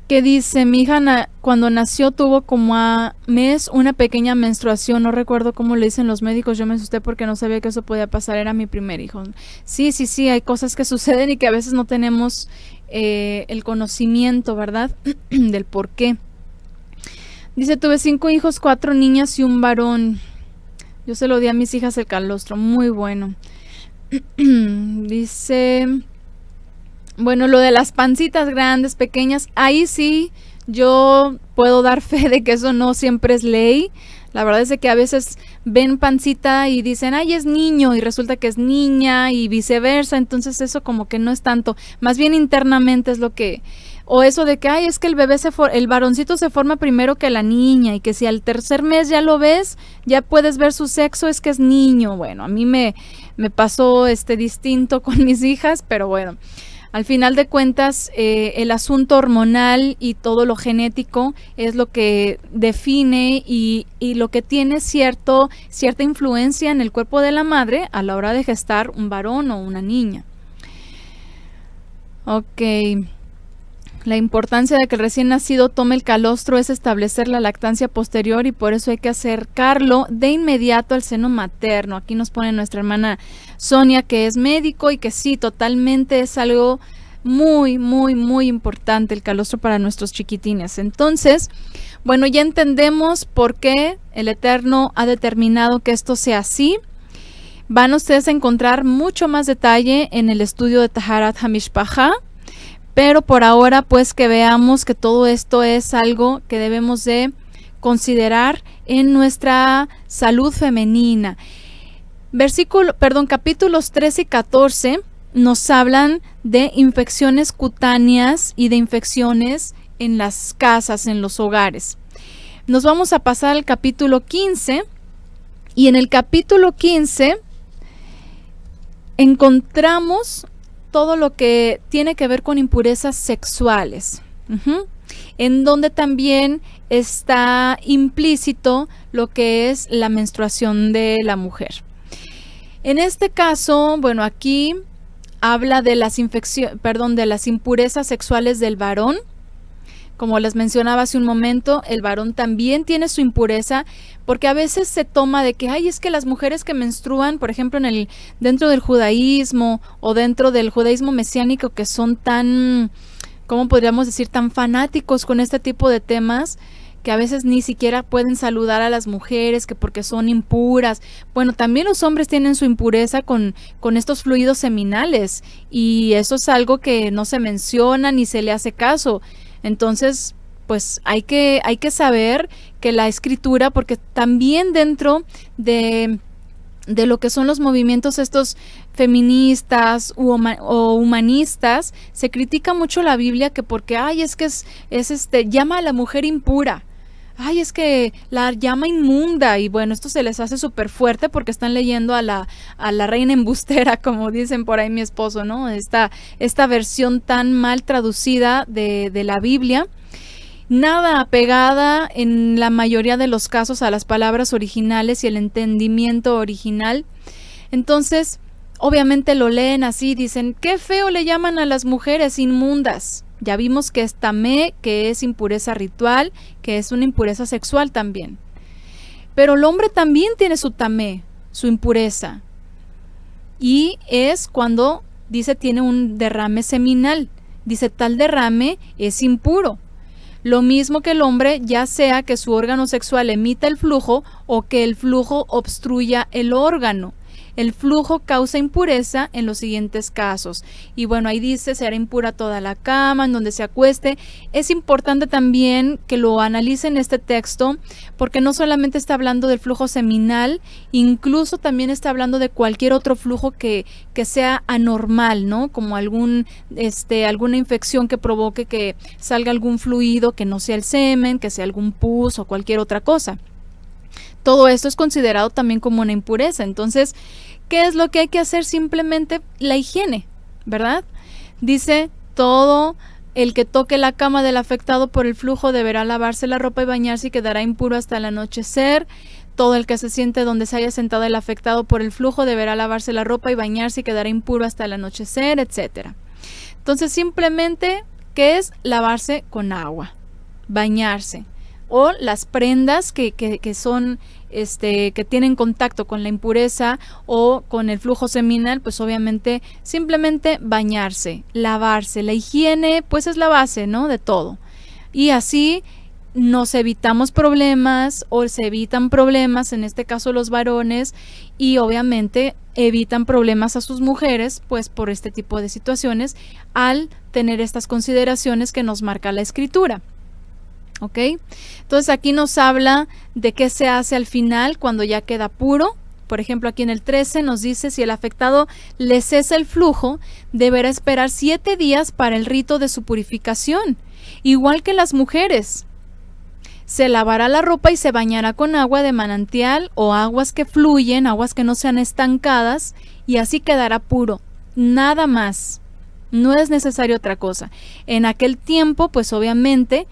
Que dice, mi hija cuando nació tuvo como a mes una pequeña menstruación, no recuerdo cómo le dicen los médicos, yo me asusté porque no sabía que eso podía pasar, era mi primer hijo. Sí, hay cosas que suceden y que a veces no tenemos el conocimiento, ¿verdad? Del por qué. Dice, tuve 5 hijos, 4 niñas y un varón. Yo se lo di a mis hijas el calostro, muy bueno. Dice, bueno, lo de las pancitas grandes, pequeñas, ahí sí yo puedo dar fe de que eso no siempre es ley. La verdad es que a veces ven pancita y dicen, ay, es niño, y resulta que es niña, y viceversa. Entonces eso como que no es tanto, más bien internamente es lo que, o eso de que, ay, es que el varoncito se forma primero que la niña, y que si al tercer mes ya lo ves, ya puedes ver su sexo, es que es niño. Bueno, a mí me pasó distinto con mis hijas, pero bueno. Al final de cuentas, el asunto hormonal y todo lo genético es lo que define y lo que tiene cierta influencia en el cuerpo de la madre a la hora de gestar un varón o una niña. Ok. La importancia de que el recién nacido tome el calostro es establecer la lactancia posterior, y por eso hay que acercarlo de inmediato al seno materno. Aquí nos pone nuestra hermana Sonia, que es médico, y que sí, totalmente es algo muy, muy, muy importante el calostro para nuestros chiquitines. Entonces, bueno, ya entendemos por qué el Eterno ha determinado que esto sea así. Van ustedes a encontrar mucho más detalle en el estudio de Taharat HaMishpacha. Pero por ahora, pues, que veamos que todo esto es algo que debemos de considerar en nuestra salud femenina. Capítulos 13 y 14 nos hablan de infecciones cutáneas y de infecciones en las casas, en los hogares. Nos vamos a pasar al capítulo 15, y en el capítulo 15 encontramos todo lo que tiene que ver con impurezas sexuales, en donde también está implícito lo que es la menstruación de la mujer. En este caso, bueno, aquí habla de las impurezas sexuales del varón. Como les mencionaba hace un momento, el varón también tiene su impureza, porque a veces se toma de que, ay, es que las mujeres que menstruan, por ejemplo, dentro del judaísmo o dentro del judaísmo mesiánico, que son tan, ¿cómo podríamos decir?, tan fanáticos con este tipo de temas, que a veces ni siquiera pueden saludar a las mujeres, que porque son impuras. Bueno, también los hombres tienen su impureza con estos fluidos seminales, y eso es algo que no se menciona ni se le hace caso. Entonces, pues hay que saber que la escritura, porque también dentro de lo que son los movimientos estos feministas o humanistas, se critica mucho la Biblia, que porque es que llama a la mujer impura, es que la llama inmunda, y bueno, esto se les hace súper fuerte porque están leyendo a la reina embustera, como dicen por ahí mi esposo, ¿no? Esta versión tan mal traducida de la Biblia, nada apegada en la mayoría de los casos a las palabras originales y el entendimiento original. Entonces, obviamente lo leen así, dicen, qué feo le llaman a las mujeres inmundas. Ya vimos que es tamé, que es impureza ritual, que es una impureza sexual también. Pero el hombre también tiene su tamé, su impureza. Y es cuando, dice, tiene un derrame seminal. Dice, tal derrame es impuro. Lo mismo que el hombre, ya sea que su órgano sexual emita el flujo o que el flujo obstruya el órgano. El flujo causa impureza en los siguientes casos. Y bueno, ahí dice, será impura toda la cama en donde se acueste. Es importante también que lo analicen este texto, porque no solamente está hablando del flujo seminal, incluso también está hablando de cualquier otro flujo que sea anormal, ¿no? Como alguna infección que provoque que salga algún fluido que no sea el semen, que sea algún pus o cualquier otra cosa. Todo esto es considerado también como una impureza. Entonces, ¿qué es lo que hay que hacer? Simplemente la higiene, ¿verdad? Dice, todo el que toque la cama del afectado por el flujo deberá lavarse la ropa y bañarse y quedará impuro hasta el anochecer. Todo el que se siente donde se haya sentado el afectado por el flujo deberá lavarse la ropa y bañarse y quedará impuro hasta el anochecer, etc. Entonces, simplemente, ¿qué es? Lavarse con agua, bañarse. O las prendas que son, que tienen contacto con la impureza o con el flujo seminal, pues obviamente simplemente bañarse, lavarse. La higiene, pues es la base, ¿no? De todo. Y así nos evitamos problemas, o se evitan problemas, en este caso los varones, y obviamente evitan problemas a sus mujeres, pues por este tipo de situaciones, al tener estas consideraciones que nos marca la escritura. ¿Ok? Entonces aquí nos habla de qué se hace al final cuando ya queda puro. Por ejemplo, aquí en el 13 nos dice, si el afectado le cesa el flujo, deberá esperar 7 días para el rito de su purificación, igual que las mujeres. Se lavará la ropa y se bañará con agua de manantial o aguas que fluyen, aguas que no sean estancadas, y así quedará puro. Nada más. No es necesario otra cosa. En aquel tiempo, pues obviamente,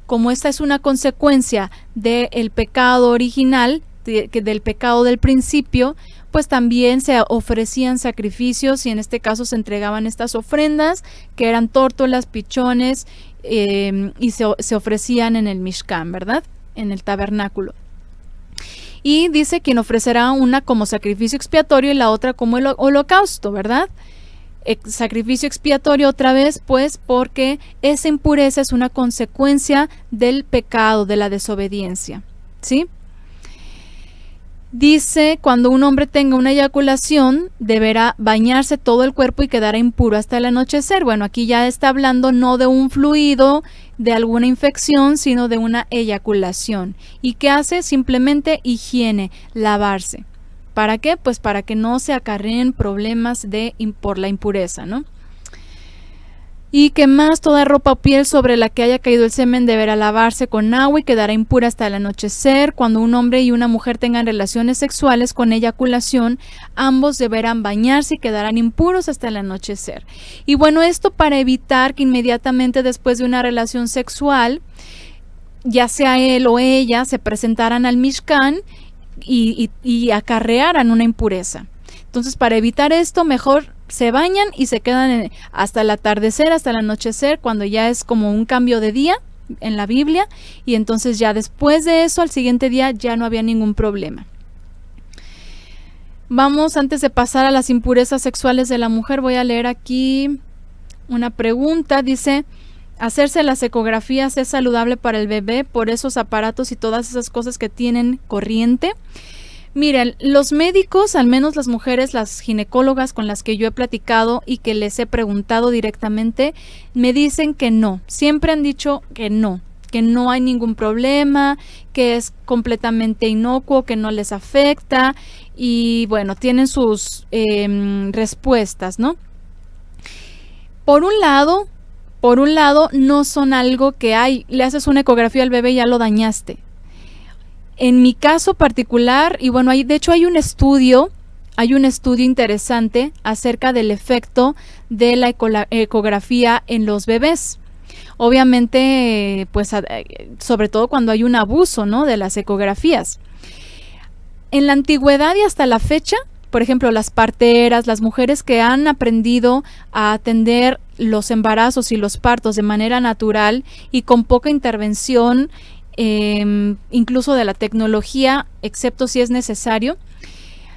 como esta es una consecuencia del pecado original, del pecado del principio, pues también se ofrecían sacrificios, y en este caso se entregaban estas ofrendas, que eran tórtolas, pichones, y se ofrecían en el Mishkan, ¿verdad? En el tabernáculo. Y dice, quien ofrecerá una como sacrificio expiatorio y la otra como el holocausto, ¿verdad? Sacrificio expiatorio otra vez, pues porque esa impureza es una consecuencia del pecado, de la desobediencia, ¿sí? Dice, cuando un hombre tenga una eyaculación, deberá bañarse todo el cuerpo y quedará impuro hasta el anochecer. Bueno, aquí ya está hablando no de un fluido, de alguna infección, sino de una eyaculación. ¿Y qué hace? Simplemente higiene, lavarse. ¿Para qué? Pues para que no se acarreen problemas por la impureza, ¿no? Y que más, toda ropa o piel sobre la que haya caído el semen deberá lavarse con agua y quedará impura hasta el anochecer. Cuando un hombre y una mujer tengan relaciones sexuales con eyaculación, ambos deberán bañarse y quedarán impuros hasta el anochecer. Y bueno, esto para evitar que inmediatamente después de una relación sexual, ya sea él o ella, se presentaran al Mishkan y acarrearan una impureza. Entonces, para evitar esto, mejor se bañan y se quedan hasta el atardecer, hasta el anochecer, cuando ya es como un cambio de día en la Biblia, y entonces ya después de eso, al siguiente día, ya no había ningún problema. Vamos, antes de pasar a las impurezas sexuales de la mujer, voy a leer aquí una pregunta. Dice, hacerse las ecografías es saludable para el bebé por esos aparatos y todas esas cosas que tienen corriente. Miren, los médicos, al menos las mujeres, las ginecólogas con las que yo he platicado y que les he preguntado directamente, me dicen que no. Siempre han dicho que no hay ningún problema, que es completamente inocuo, que no les afecta y bueno, tienen sus respuestas, ¿no? Por un lado, no son algo que le haces una ecografía al bebé y ya lo dañaste. En mi caso particular, y bueno, de hecho hay un estudio interesante acerca del efecto de la ecografía en los bebés. Obviamente, pues sobre todo cuando hay un abuso, ¿no?, de las ecografías. En la antigüedad y hasta la fecha, por ejemplo, las parteras, las mujeres que han aprendido a atender los embarazos y los partos de manera natural y con poca intervención, incluso de la tecnología, excepto si es necesario,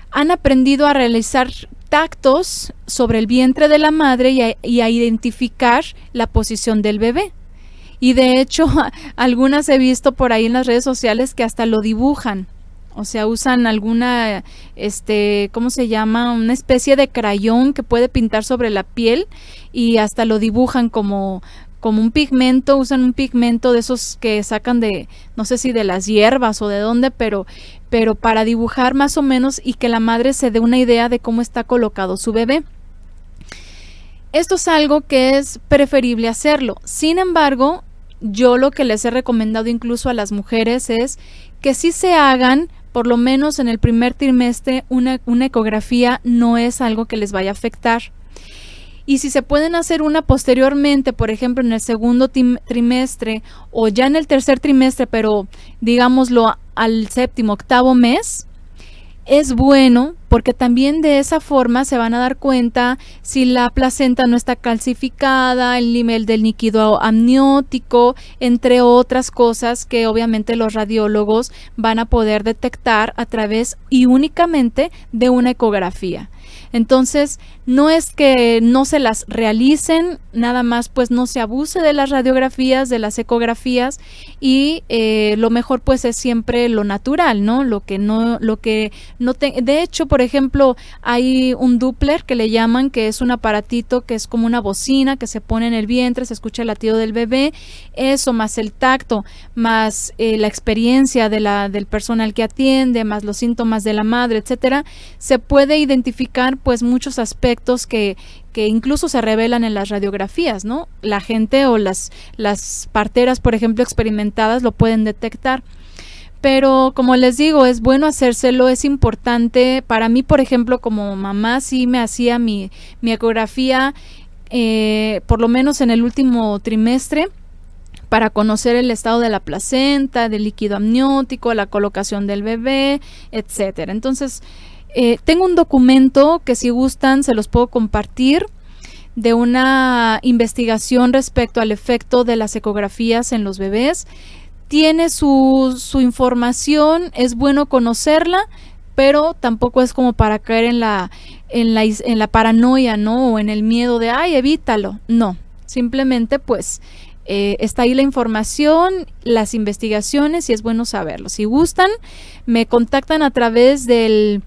han aprendido a realizar tactos sobre el vientre de la madre y a identificar la posición del bebé. Y de hecho, algunas he visto por ahí en las redes sociales que hasta lo dibujan. O sea, usan alguna, ¿cómo se llama? Una especie de crayón que puede pintar sobre la piel y hasta lo dibujan como un pigmento, usan un pigmento de esos que sacan de, no sé si de las hierbas o de dónde, pero para dibujar más o menos y que la madre se dé una idea de cómo está colocado su bebé. Esto es algo que es preferible hacerlo. Sin embargo, yo lo que les he recomendado incluso a las mujeres es que sí se hagan, por lo menos en el primer trimestre, una ecografía. No es algo que les vaya a afectar. Y si se pueden hacer una posteriormente, por ejemplo en el segundo trimestre o ya en el tercer trimestre, pero digámoslo al séptimo, octavo mes, es bueno porque también de esa forma se van a dar cuenta si la placenta no está calcificada, el nivel del líquido amniótico, entre otras cosas que obviamente los radiólogos van a poder detectar a través y únicamente de una ecografía. Entonces, no es que no se las realicen, nada más pues no se abuse de las radiografías, de las ecografías y lo mejor pues es siempre lo natural, ¿no? De hecho, por ejemplo, hay un Doppler que le llaman, que es un aparatito que es como una bocina que se pone en el vientre, se escucha el latido del bebé, eso más el tacto, más la experiencia del personal que atiende, más los síntomas de la madre, etcétera, se puede identificar pues muchos aspectos que incluso se revelan en las radiografías, ¿no? La gente o las parteras, por ejemplo, experimentadas lo pueden detectar. Pero como les digo, es bueno hacérselo, es importante. Para mí, por ejemplo, como mamá, sí me hacía mi ecografía por lo menos en el último trimestre para conocer el estado de la placenta, del líquido amniótico, la colocación del bebé, etcétera. Entonces, tengo un documento que si gustan se los puedo compartir de una investigación respecto al efecto de las ecografías en los bebés. Tiene su información, es bueno conocerla, pero tampoco es como para caer en la paranoia, ¿no? O en el miedo de, ay, evítalo. No, simplemente pues está ahí la información, las investigaciones y es bueno saberlo. Si gustan, me contactan a través del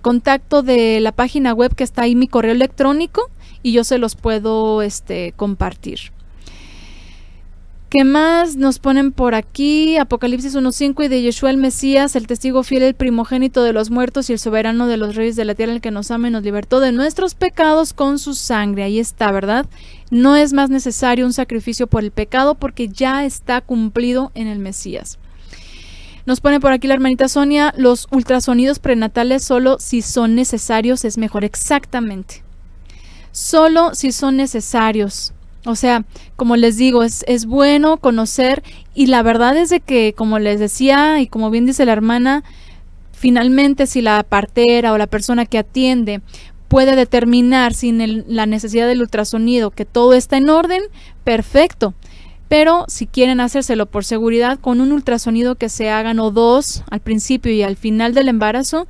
contacto de la página web que está ahí, mi correo electrónico, y yo se los puedo compartir. ¿Qué más nos ponen por aquí? Apocalipsis 1:5, y de Yeshua el Mesías, el testigo fiel, el primogénito de los muertos y el soberano de los reyes de la tierra, el que nos ama y nos libertó de nuestros pecados con su sangre. Ahí está, ¿verdad? No es más necesario un sacrificio por el pecado porque ya está cumplido en el Mesías. Nos pone por aquí la hermanita Sonia, los ultrasonidos prenatales solo si son necesarios es mejor. Exactamente. Solo si son necesarios. O sea, como les digo, es bueno conocer, y la verdad es de que, como les decía y como bien dice la hermana, finalmente si la partera o la persona que atiende puede determinar sin la necesidad del ultrasonido que todo está en orden, perfecto. Pero si quieren hacérselo por seguridad, con un ultrasonido que se hagan o dos al principio y al final del embarazo,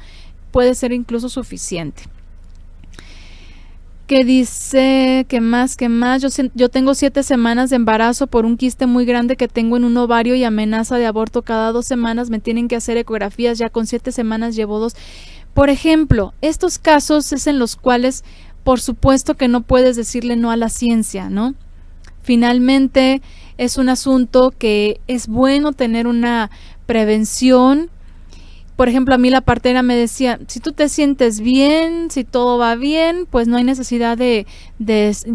puede ser incluso suficiente. Que dice, ¿qué más? Yo tengo 7 semanas de embarazo por un quiste muy grande que tengo en un ovario y amenaza de aborto cada 2 semanas. Me tienen que hacer ecografías, ya con 7 semanas llevo 2. Por ejemplo, estos casos es en los cuales, por supuesto que no puedes decirle no a la ciencia, ¿no? Finalmente, es un asunto que es bueno tener una prevención. Por ejemplo, a mí la partera me decía, si tú te sientes bien, si todo va bien, pues no hay necesidad de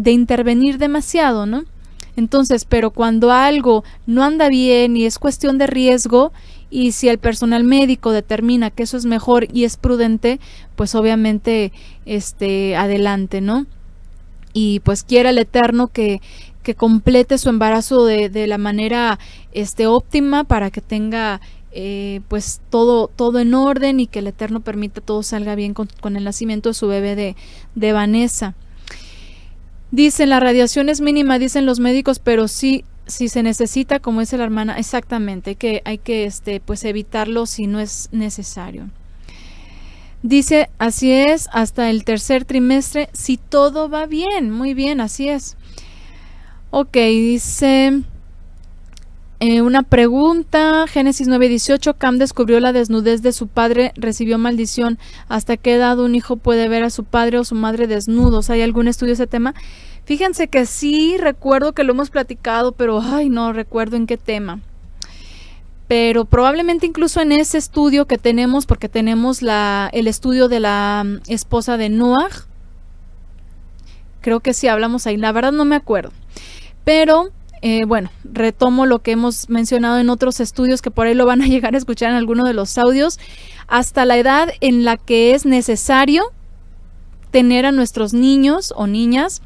intervenir demasiado, ¿no? Entonces, pero cuando algo no anda bien y es cuestión de riesgo, y si el personal médico determina que eso es mejor y es prudente, pues obviamente adelante, ¿no? Y pues quiera el Eterno que complete su embarazo de la manera óptima para que tenga pues todo en orden y que el Eterno permita todo salga bien con el nacimiento de su bebé de Vanessa. Dicen, la radiación es mínima, dicen los médicos, pero sí, si se necesita, como dice la hermana, exactamente, hay que pues evitarlo si no es necesario. Dice, así es, hasta el 3er trimestre, si todo va bien, muy bien, así es. Ok, dice una pregunta, Génesis 9:18, Cam descubrió la desnudez de su padre, recibió maldición. ¿Hasta qué edad un hijo puede ver a su padre o su madre desnudos? ¿Hay algún estudio de ese tema? Fíjense que sí, recuerdo que lo hemos platicado, pero no recuerdo en qué tema. Pero probablemente incluso en ese estudio que tenemos, porque tenemos el estudio de la esposa de Noah, creo que sí hablamos ahí, la verdad no me acuerdo. Pero bueno, retomo lo que hemos mencionado en otros estudios que por ahí lo van a llegar a escuchar en alguno de los audios, hasta la edad en la que es necesario tener a nuestros niños o niñas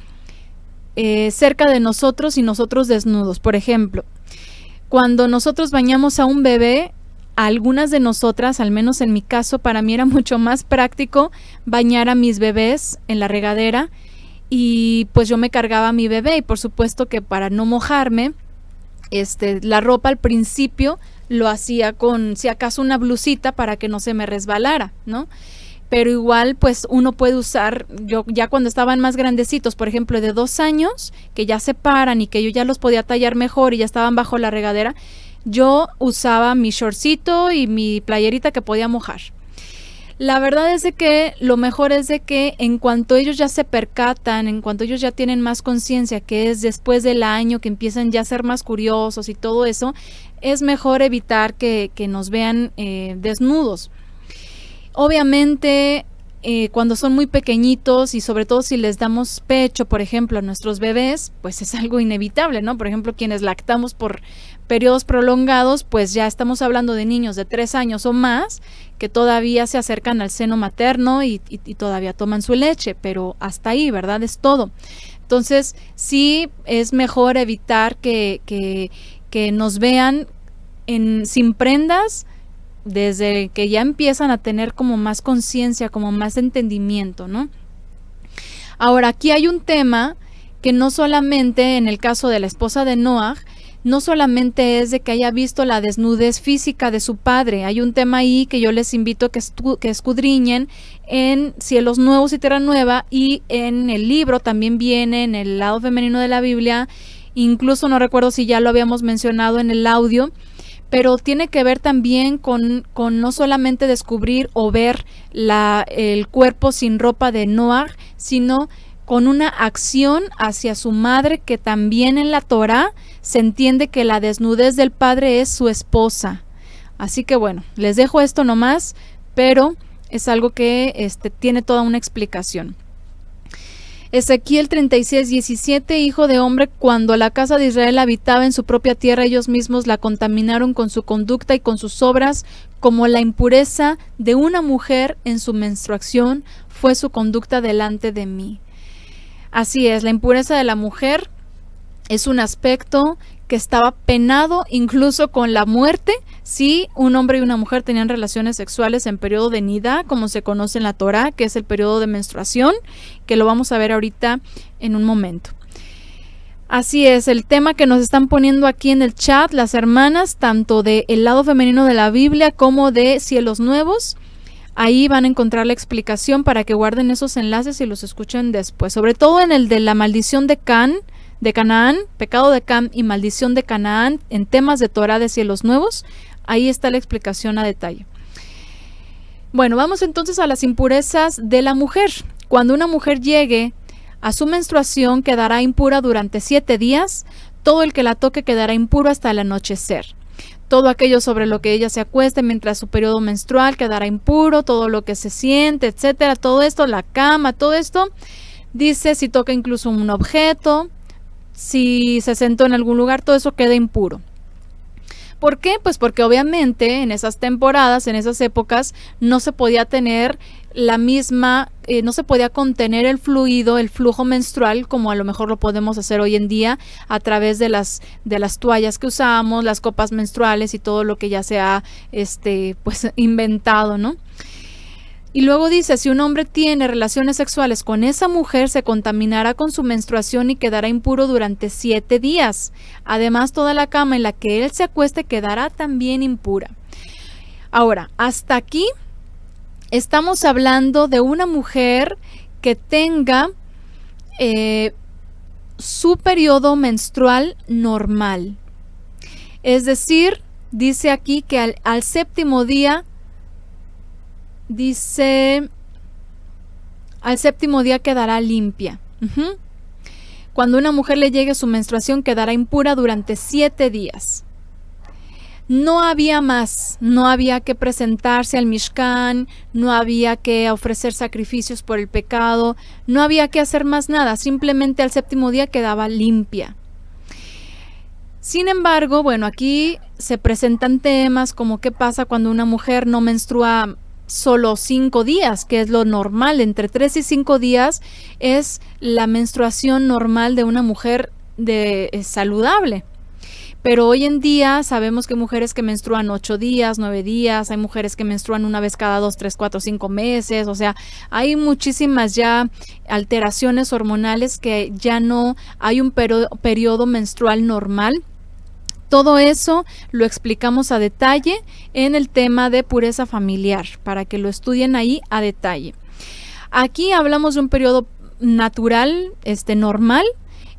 cerca de nosotros y nosotros desnudos. Por ejemplo, cuando nosotros bañamos a un bebé, a algunas de nosotras, al menos en mi caso, para mí era mucho más práctico bañar a mis bebés en la regadera y pues yo me cargaba a mi bebé y por supuesto que para no mojarme, la ropa al principio lo hacía con, si acaso, una blusita para que no se me resbalara, ¿no? Pero igual pues uno puede usar, yo ya cuando estaban más grandecitos, por ejemplo de 2 años, que ya se paran y que yo ya los podía tallar mejor y ya estaban bajo la regadera, yo usaba mi shortcito y mi playerita que podía mojar. La verdad es de que lo mejor es de que en cuanto ellos ya se percatan, en cuanto ellos ya tienen más conciencia, que es después del año que empiezan ya a ser más curiosos y todo eso, es mejor evitar que nos vean desnudos. Obviamente, cuando son muy pequeñitos y sobre todo si les damos pecho, por ejemplo, a nuestros bebés, pues es algo inevitable, ¿no? Por ejemplo, quienes lactamos por periodos prolongados, pues ya estamos hablando de niños de 3 años o más que todavía se acercan al seno materno y todavía toman su leche, pero hasta ahí, ¿verdad? Es todo. Entonces, sí es mejor evitar que nos vean sin prendas, desde que ya empiezan a tener como más conciencia, como más entendimiento, ¿no? Ahora, aquí hay un tema que no solamente en el caso de la esposa de Noah, no solamente es de que haya visto la desnudez física de su padre, hay un tema ahí que yo les invito a que escudriñen en Cielos Nuevos y Tierra Nueva, y en el libro también viene en el lado femenino de la Biblia, incluso no recuerdo si ya lo habíamos mencionado en el audio, pero tiene que ver también con no solamente descubrir o ver el cuerpo sin ropa de Noah, sino con una acción hacia su madre, que también en la Torá se entiende que la desnudez del padre es su esposa. Así que bueno, les dejo esto nomás, pero es algo que tiene toda una explicación. Ezequiel 36:17, hijo de hombre, cuando la casa de Israel habitaba en su propia tierra, ellos mismos la contaminaron con su conducta y con sus obras, como la impureza de una mujer en su menstruación fue su conducta delante de mí. Así es, la impureza de la mujer es un aspecto que estaba penado incluso con la muerte si un hombre y una mujer tenían relaciones sexuales en periodo de nidá, como se conoce en la Torá, que es el periodo de menstruación, que lo vamos a ver ahorita en un momento. Así es, el tema que nos están poniendo aquí en el chat las hermanas, tanto del lado femenino de la Biblia como de Cielos Nuevos. Ahí van a encontrar la explicación para que guarden esos enlaces y los escuchen después. Sobre todo en el de la maldición de Canaán, pecado de Cam y maldición de Canaán, en temas de Torah de cielos nuevos. Ahí está la explicación a detalle. Bueno, vamos entonces a las impurezas de la mujer. Cuando una mujer llegue a su menstruación, quedará impura durante 7 días. Todo el que la toque quedará impuro hasta el anochecer. Todo aquello sobre lo que ella se acueste mientras su periodo menstrual quedará impuro, todo lo que se siente, etcétera, todo esto, la cama, todo esto, dice si toca incluso un objeto, si se sentó en algún lugar, todo eso queda impuro. ¿Por qué? Pues porque obviamente en esas temporadas, en esas épocas, no se podía tener la misma, no se podía contener el fluido, el flujo menstrual, como a lo mejor lo podemos hacer hoy en día a través de las toallas que usamos, las copas menstruales y todo lo que ya se ha pues inventado, ¿no? Y luego dice, si un hombre tiene relaciones sexuales con esa mujer, se contaminará con su menstruación y quedará impuro durante 7 días. Además, toda la cama en la que él se acueste quedará también impura. Ahora, hasta aquí estamos hablando de una mujer que tenga su periodo menstrual normal. Es decir, dice aquí que al séptimo día, al séptimo día quedará limpia. Cuando una mujer le llegue su menstruación, quedará impura durante 7 días. No había más, no había que presentarse al Mishkan, no había que ofrecer sacrificios por el pecado, no había que hacer más nada, simplemente al séptimo día quedaba limpia. Sin embargo, bueno, aquí se presentan temas como qué pasa cuando una mujer no menstrua solo 5 días, que es lo normal. Entre 3 y 5 días es la menstruación normal de una mujer saludable. Pero hoy en día sabemos que hay mujeres que menstruan 8 días, 9 días, hay mujeres que menstruan una vez cada 2, 3, 4, 5 meses, o sea, hay muchísimas ya alteraciones hormonales que ya no hay un periodo menstrual normal. Todo eso lo explicamos a detalle en el tema de pureza familiar, para que lo estudien ahí a detalle. Aquí hablamos de un periodo natural, normal,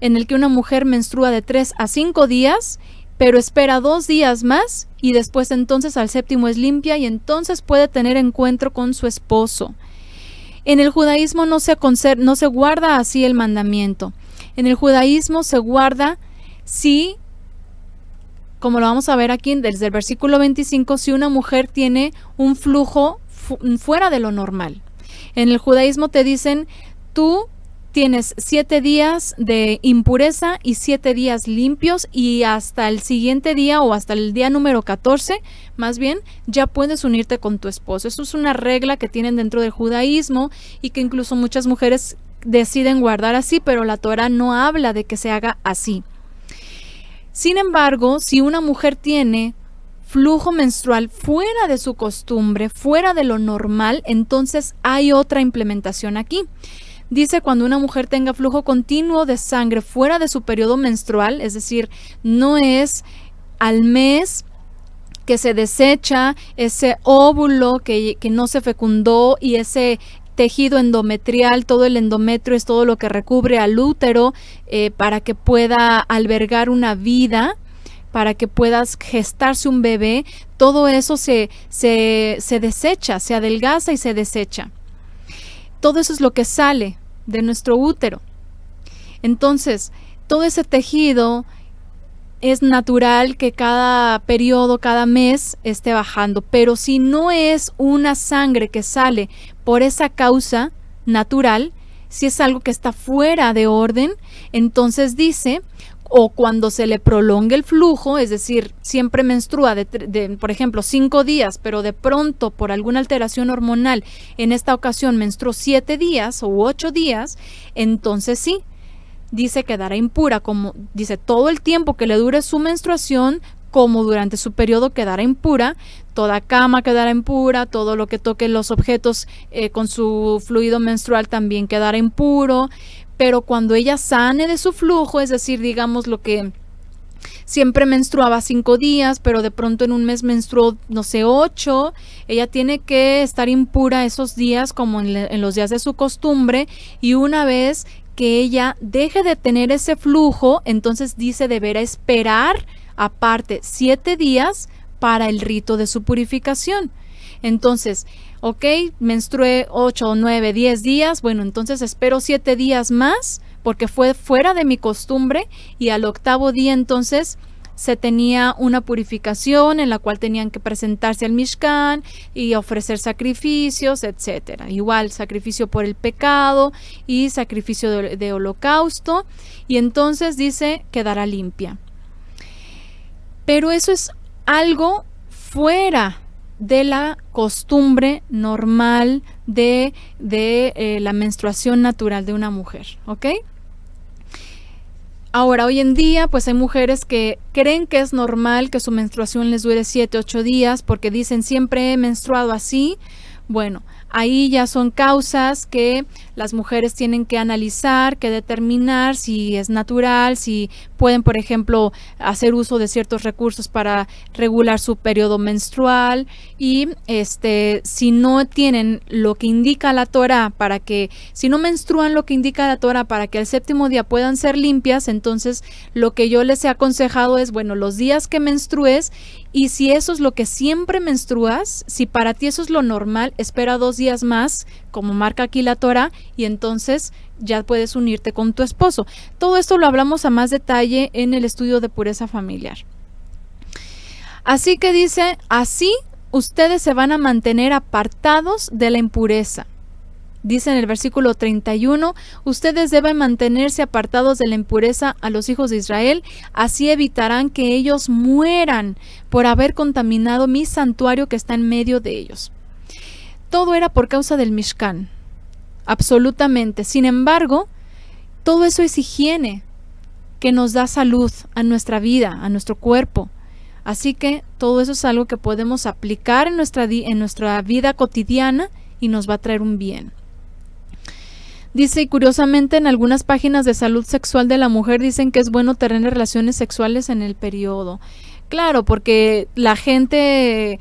en el que una mujer menstrua de 3 a 5 días, pero espera 2 días más y después entonces al séptimo es limpia y entonces puede tener encuentro con su esposo. En el judaísmo no se guarda así el mandamiento. En el judaísmo se guarda si, como lo vamos a ver aquí desde el versículo 25, si una mujer tiene un flujo fuera de lo normal. En el judaísmo te dicen, tú tienes 7 días de impureza y 7 días limpios y hasta el siguiente día o hasta el día número 14, más bien, ya puedes unirte con tu esposo. Eso es una regla que tienen dentro del judaísmo y que incluso muchas mujeres deciden guardar así, pero la Torah no habla de que se haga así. Sin embargo, si una mujer tiene flujo menstrual fuera de su costumbre, fuera de lo normal, entonces hay otra implementación aquí. Dice cuando una mujer tenga flujo continuo de sangre fuera de su periodo menstrual, es decir, no es al mes que se desecha ese óvulo que no se fecundó y ese tejido endometrial, todo el endometrio es todo lo que recubre al útero para que pueda albergar una vida, para que puedas gestarse un bebé, todo eso se desecha, se adelgaza y se desecha. Todo eso es lo que sale de nuestro útero. Entonces, todo ese tejido es natural que cada periodo, cada mes esté bajando, pero si no es una sangre que sale por esa causa natural, si es algo que está fuera de orden, entonces dice, o cuando se le prolonga el flujo, es decir, siempre menstrua por ejemplo, 5 días, pero de pronto por alguna alteración hormonal, en esta ocasión menstruó 7 días o 8 días, entonces sí, dice quedará impura, como dice todo el tiempo que le dure su menstruación, como durante su periodo quedará impura, toda cama quedará impura, todo lo que toque los objetos con su fluido menstrual también quedará impuro. Pero cuando ella sane de su flujo, es decir, digamos lo que siempre menstruaba 5 días, pero de pronto en un mes menstruó, no sé, 8. Ella tiene que estar impura esos días como en los días de su costumbre, y una vez que ella deje de tener ese flujo, entonces dice deberá esperar aparte 7 días para el rito de su purificación. Entonces, ok, menstrué 8, 9, 10 días, bueno, entonces espero 7 días más porque fue fuera de mi costumbre, y al 8º día entonces se tenía una purificación en la cual tenían que presentarse al Mishkan y ofrecer sacrificios, etcétera. Igual sacrificio por el pecado y sacrificio de holocausto, y entonces dice quedará limpia. Pero eso es algo fuera de la costumbre normal de la menstruación natural de una mujer, ¿ok? Ahora, hoy en día, pues hay mujeres que creen que es normal que su menstruación les dure 7, 8 días porque dicen siempre he menstruado así. Bueno, ahí ya son causas que las mujeres tienen que analizar, que determinar si es natural, si pueden, por ejemplo, hacer uso de ciertos recursos para regular su periodo menstrual, y si no tienen lo que indica la Torá, si no menstruan lo que indica la Torá para que el 7º día puedan ser limpias, entonces lo que yo les he aconsejado es, bueno, los días que menstrues, y si eso es lo que siempre menstruas, si para ti eso es lo normal, espera 2 días más, como marca aquí la Torá, y entonces ya puedes unirte con tu esposo. Todo esto lo hablamos a más detalle en el estudio de pureza familiar. Así que dice, así ustedes se van a mantener apartados de la impureza. Dice en el versículo 31, ustedes deben mantenerse apartados de la impureza a los hijos de Israel, así evitarán que ellos mueran por haber contaminado mi santuario que está en medio de ellos. Todo era por causa del Mishkan, absolutamente. Sin embargo, todo eso es higiene que nos da salud a nuestra vida, a nuestro cuerpo. Así que todo eso es algo que podemos aplicar en nuestra vida cotidiana y nos va a traer un bien. Dice, y curiosamente en algunas páginas de salud sexual de la mujer dicen que es bueno tener relaciones sexuales en el periodo. Claro, porque la gente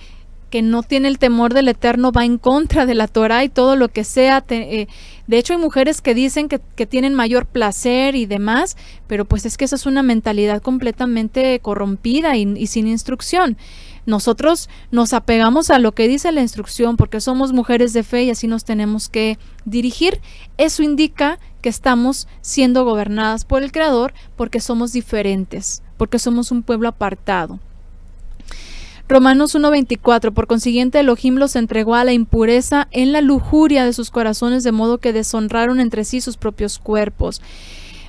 que no tiene el temor del Eterno va en contra de la Torá y todo lo que sea. De hecho, hay mujeres que dicen que tienen mayor placer y demás, pero pues es que esa es una mentalidad completamente corrompida y sin instrucción. Nosotros nos apegamos a lo que dice la instrucción porque somos mujeres de fe y así nos tenemos que dirigir. Eso indica que estamos siendo gobernadas por el Creador porque somos diferentes, porque somos un pueblo apartado. Romanos 1:24, por consiguiente Elohim los entregó a la impureza en la lujuria de sus corazones, de modo que deshonraron entre sí sus propios cuerpos.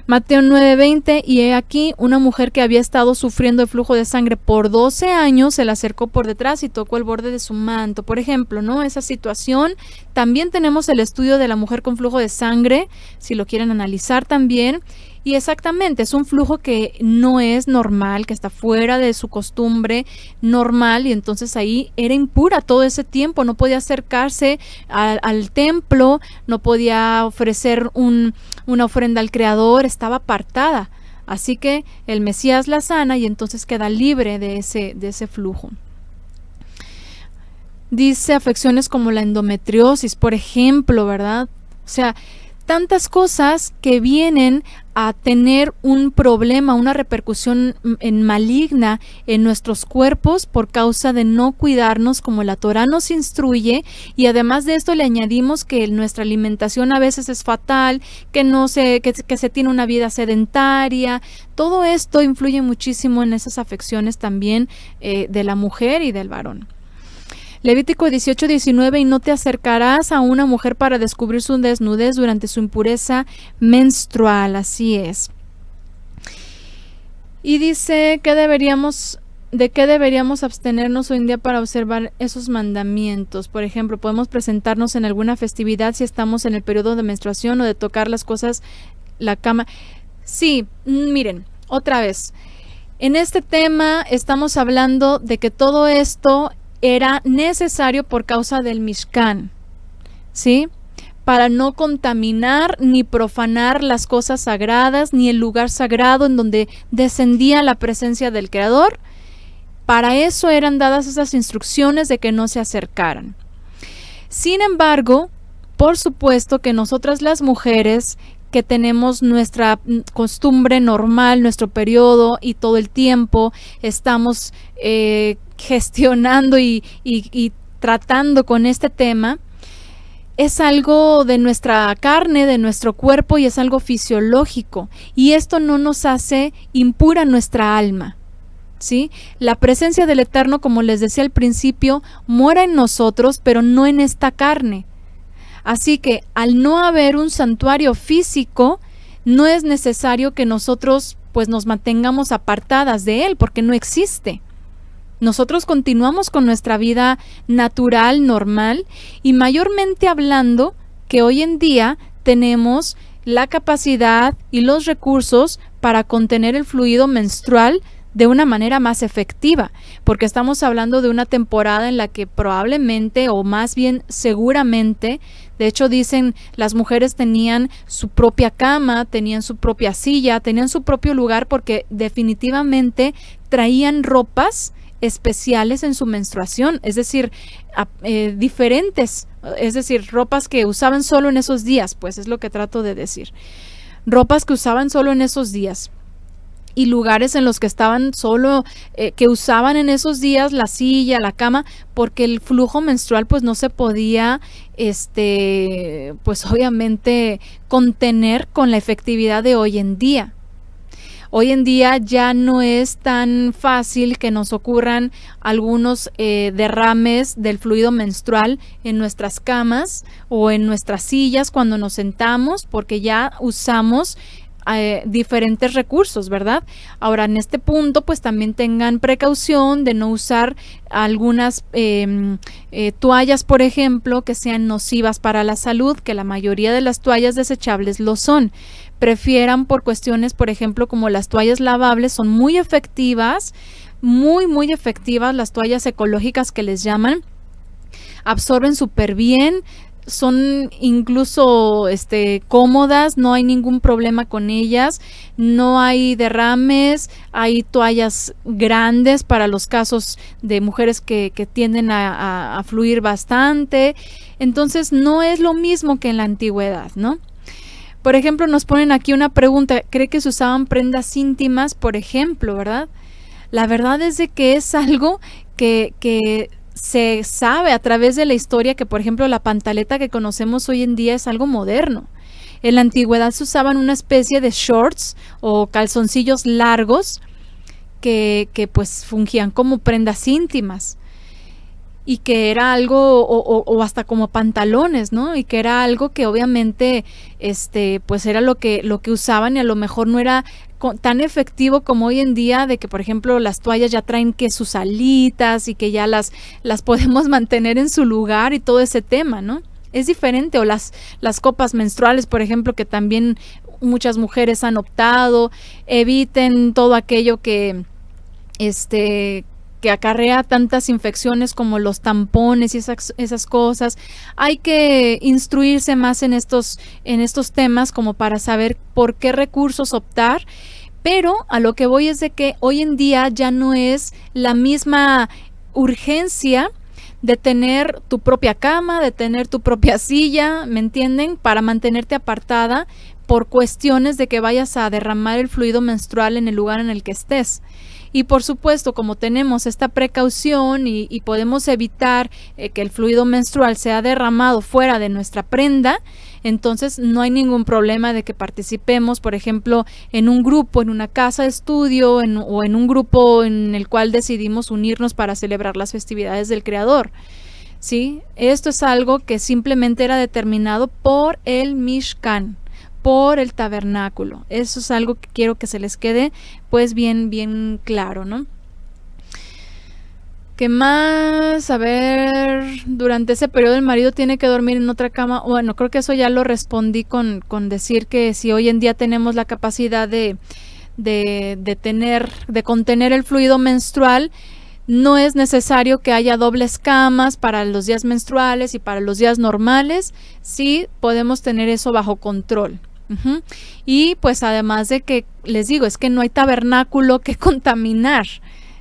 Mateo 9:20, y he aquí una mujer que había estado sufriendo de flujo de sangre por 12 años, se le acercó por detrás y tocó el borde de su manto. Por ejemplo, ¿no? Esa situación. También tenemos el estudio de la mujer con flujo de sangre, si lo quieren analizar también. Y exactamente, es un flujo que no es normal, que está fuera de su costumbre normal, y entonces ahí era impura todo ese tiempo, no podía acercarse al templo, no podía ofrecer una ofrenda al Creador, estaba apartada. Así que el Mesías la sana y entonces queda libre de ese flujo. Dice afecciones como la endometriosis, por ejemplo, ¿verdad? O sea, tantas cosas que vienen a tener un problema, una repercusión maligna en nuestros cuerpos por causa de no cuidarnos como la Torá nos instruye, y además de esto le añadimos que nuestra alimentación a veces es fatal, que se tiene una vida sedentaria. Todo esto influye muchísimo en esas afecciones también de la mujer y del varón. Levítico 18:19, y no te acercarás a una mujer para descubrir su desnudez durante su impureza menstrual. Así es. Y dice ¿de qué deberíamos abstenernos hoy en día para observar esos mandamientos? Por ejemplo, podemos presentarnos en alguna festividad si estamos en el periodo de menstruación, o de tocar las cosas, la cama. Sí, miren, otra vez, en este tema estamos hablando de que todo esto era necesario por causa del Mishkan, ¿sí? para no contaminar ni profanar las cosas sagradas, ni el lugar sagrado en donde descendía la presencia del Creador. Para eso eran dadas esas instrucciones de que no se acercaran. Sin embargo, por supuesto que nosotras las mujeres que tenemos nuestra costumbre normal, nuestro periodo, y todo el tiempo estamos gestionando y tratando con este tema, es algo de nuestra carne, de nuestro cuerpo, y es algo fisiológico, y esto no nos hace impura nuestra alma, ¿sí? La presencia del Eterno, como les decía al principio, mora en nosotros, pero no en esta carne. Así que al no haber un santuario físico, no es necesario que nosotros pues nos mantengamos apartadas de él, porque no existe. Nosotros continuamos con nuestra vida natural, normal, y mayormente hablando que hoy en día tenemos la capacidad y los recursos para contener el fluido menstrual de una manera más efectiva, porque estamos hablando de una temporada en la que probablemente, o más bien seguramente, de hecho dicen, las mujeres tenían su propia cama, tenían su propia silla, tenían su propio lugar, porque definitivamente traían ropas especiales en su menstruación, es decir, diferentes, es decir, ropas que usaban solo en esos días, pues es lo que trato de decir, ropas que usaban solo en esos días. Y lugares en los que estaban solo, que usaban en esos días la silla, la cama, porque el flujo menstrual pues no se podía, pues obviamente contener con la efectividad de hoy en día. Hoy en día ya no es tan fácil que nos ocurran algunos derrames del fluido menstrual en nuestras camas o en nuestras sillas cuando nos sentamos, porque ya usamos diferentes recursos, ¿verdad? Ahora, en este punto, pues también tengan precaución de no usar algunas toallas, por ejemplo, que sean nocivas para la salud, que la mayoría de las toallas desechables lo son. Prefieran por cuestiones, por ejemplo, como las toallas lavables, son muy efectivas, muy efectivas, las toallas ecológicas que les llaman, absorben súper bien, son incluso cómodas, no hay ningún problema con ellas, no hay derrames, hay toallas grandes para los casos de mujeres que tienden a fluir bastante. Entonces no es lo mismo que en la antigüedad, ¿no? Por ejemplo, nos ponen aquí una pregunta, ¿cree que se usaban prendas íntimas, por ejemplo, verdad? La verdad es de que es algo que se sabe a través de la historia, que por ejemplo la pantaleta que conocemos hoy en día es algo moderno. En la antigüedad se usaban una especie de shorts o calzoncillos largos que pues fungían como prendas íntimas, y que era algo, o hasta como pantalones, ¿no? Y que era algo que obviamente pues era lo que usaban, y a lo mejor no era tan efectivo como hoy en día, de que por ejemplo las toallas ya traen que sus alitas y que ya las podemos mantener en su lugar y todo ese tema, ¿no? Es diferente. O las copas menstruales, por ejemplo, que también muchas mujeres han optado, eviten todo aquello que acarrea tantas infecciones como los tampones y esas cosas. Hay que instruirse más en estos temas como para saber por qué recursos optar, pero a lo que voy es de que hoy en día ya no es la misma urgencia de tener tu propia cama, de tener tu propia silla, ¿me entienden? Para mantenerte apartada por cuestiones de que vayas a derramar el fluido menstrual en el lugar en el que estés. Y por supuesto, como tenemos esta precaución y podemos evitar que el fluido menstrual sea derramado fuera de nuestra prenda, entonces no hay ningún problema de que participemos, por ejemplo, en un grupo, en una casa de estudio, o en un grupo en el cual decidimos unirnos para celebrar las festividades del Creador. ¿Sí? Esto es algo que simplemente era determinado por el Mishkan, por el tabernáculo. Eso es algo que quiero que se les quede pues bien claro, ¿no? ¿Qué más? A ver, durante ese periodo el marido tiene que dormir en otra cama. Bueno, creo que eso ya lo respondí con decir que si hoy en día tenemos la capacidad de contener el fluido menstrual, No es necesario que haya dobles camas para los días menstruales y para los días normales. Sí podemos tener eso bajo control. Y pues además de que les digo, es que no hay tabernáculo que contaminar.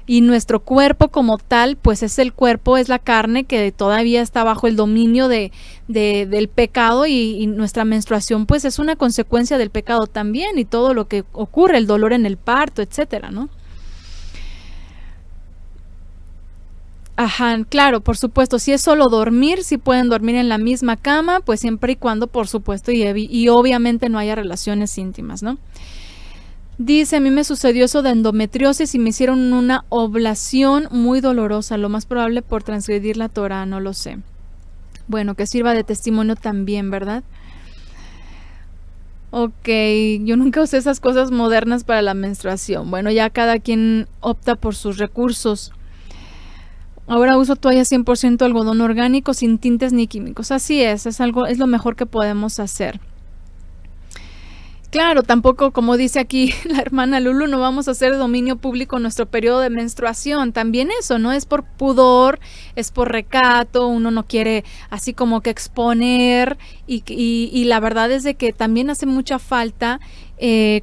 Y nuestro cuerpo como tal, pues es el cuerpo, es la carne que todavía está bajo el dominio del pecado y nuestra menstruación pues es una consecuencia del pecado también y todo lo que ocurre, el dolor en el parto, etcétera, ¿no? Ajá, claro, por supuesto, si es solo dormir, si pueden dormir en la misma cama, pues siempre y cuando, por supuesto, y obviamente no haya relaciones íntimas, ¿no? Dice, a mí me sucedió eso de endometriosis y me hicieron una oblación muy dolorosa, lo más probable por transgredir la Torá, no lo sé. Bueno, que sirva de testimonio también, ¿verdad? Ok, yo nunca usé esas cosas modernas para la menstruación. Bueno, ya cada quien opta por sus recursos. Ahora uso toallas 100% algodón orgánico sin tintes ni químicos. Así es lo mejor que podemos hacer. Claro, tampoco, como dice aquí la hermana Lulu, no vamos a hacer dominio público nuestro periodo de menstruación. También eso, ¿no? Es por pudor, es por recato, uno no quiere así como que exponer y la verdad es de que también hace mucha falta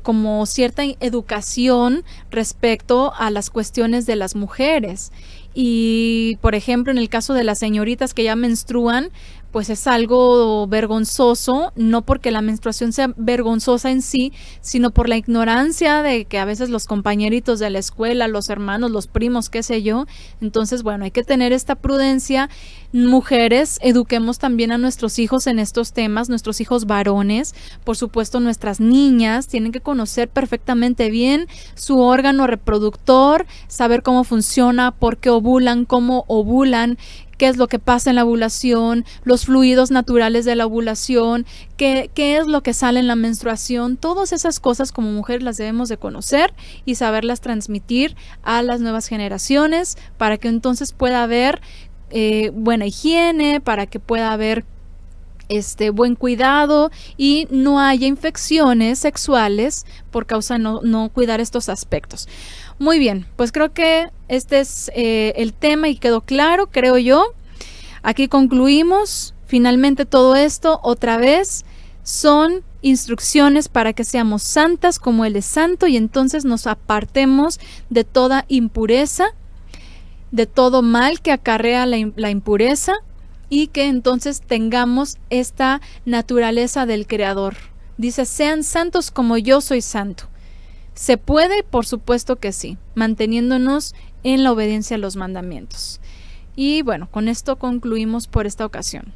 como cierta educación respecto a las cuestiones de las mujeres. Y, por ejemplo, en el caso de las señoritas que ya menstruan, pues es algo vergonzoso, no porque la menstruación sea vergonzosa en sí, sino por la ignorancia de que a veces los compañeritos de la escuela, los hermanos, los primos, qué sé yo. Entonces, bueno, hay que tener esta prudencia. Mujeres, eduquemos también a nuestros hijos en estos temas, nuestros hijos varones, por supuesto nuestras niñas, tienen que conocer perfectamente bien su órgano reproductor, saber cómo funciona, por qué ovulan, cómo ovulan, qué es lo que pasa en la ovulación, los fluidos naturales de la ovulación, qué es lo que sale en la menstruación. Todas esas cosas como mujeres las debemos de conocer y saberlas transmitir a las nuevas generaciones para que entonces pueda haber buena higiene, para que pueda haber buen cuidado y no haya infecciones sexuales por causa de no cuidar estos aspectos. Muy bien, pues creo que este es el tema y quedó claro, creo yo. Aquí concluimos. Finalmente todo esto, otra vez, son instrucciones para que seamos santas como Él es santo y entonces nos apartemos de toda impureza, de todo mal que acarrea la impureza y que entonces tengamos esta naturaleza del Creador. Dice, sean santos como yo soy santo. ¿Se puede? Por supuesto que sí, manteniéndonos en la obediencia a los mandamientos. Y bueno, con esto concluimos por esta ocasión.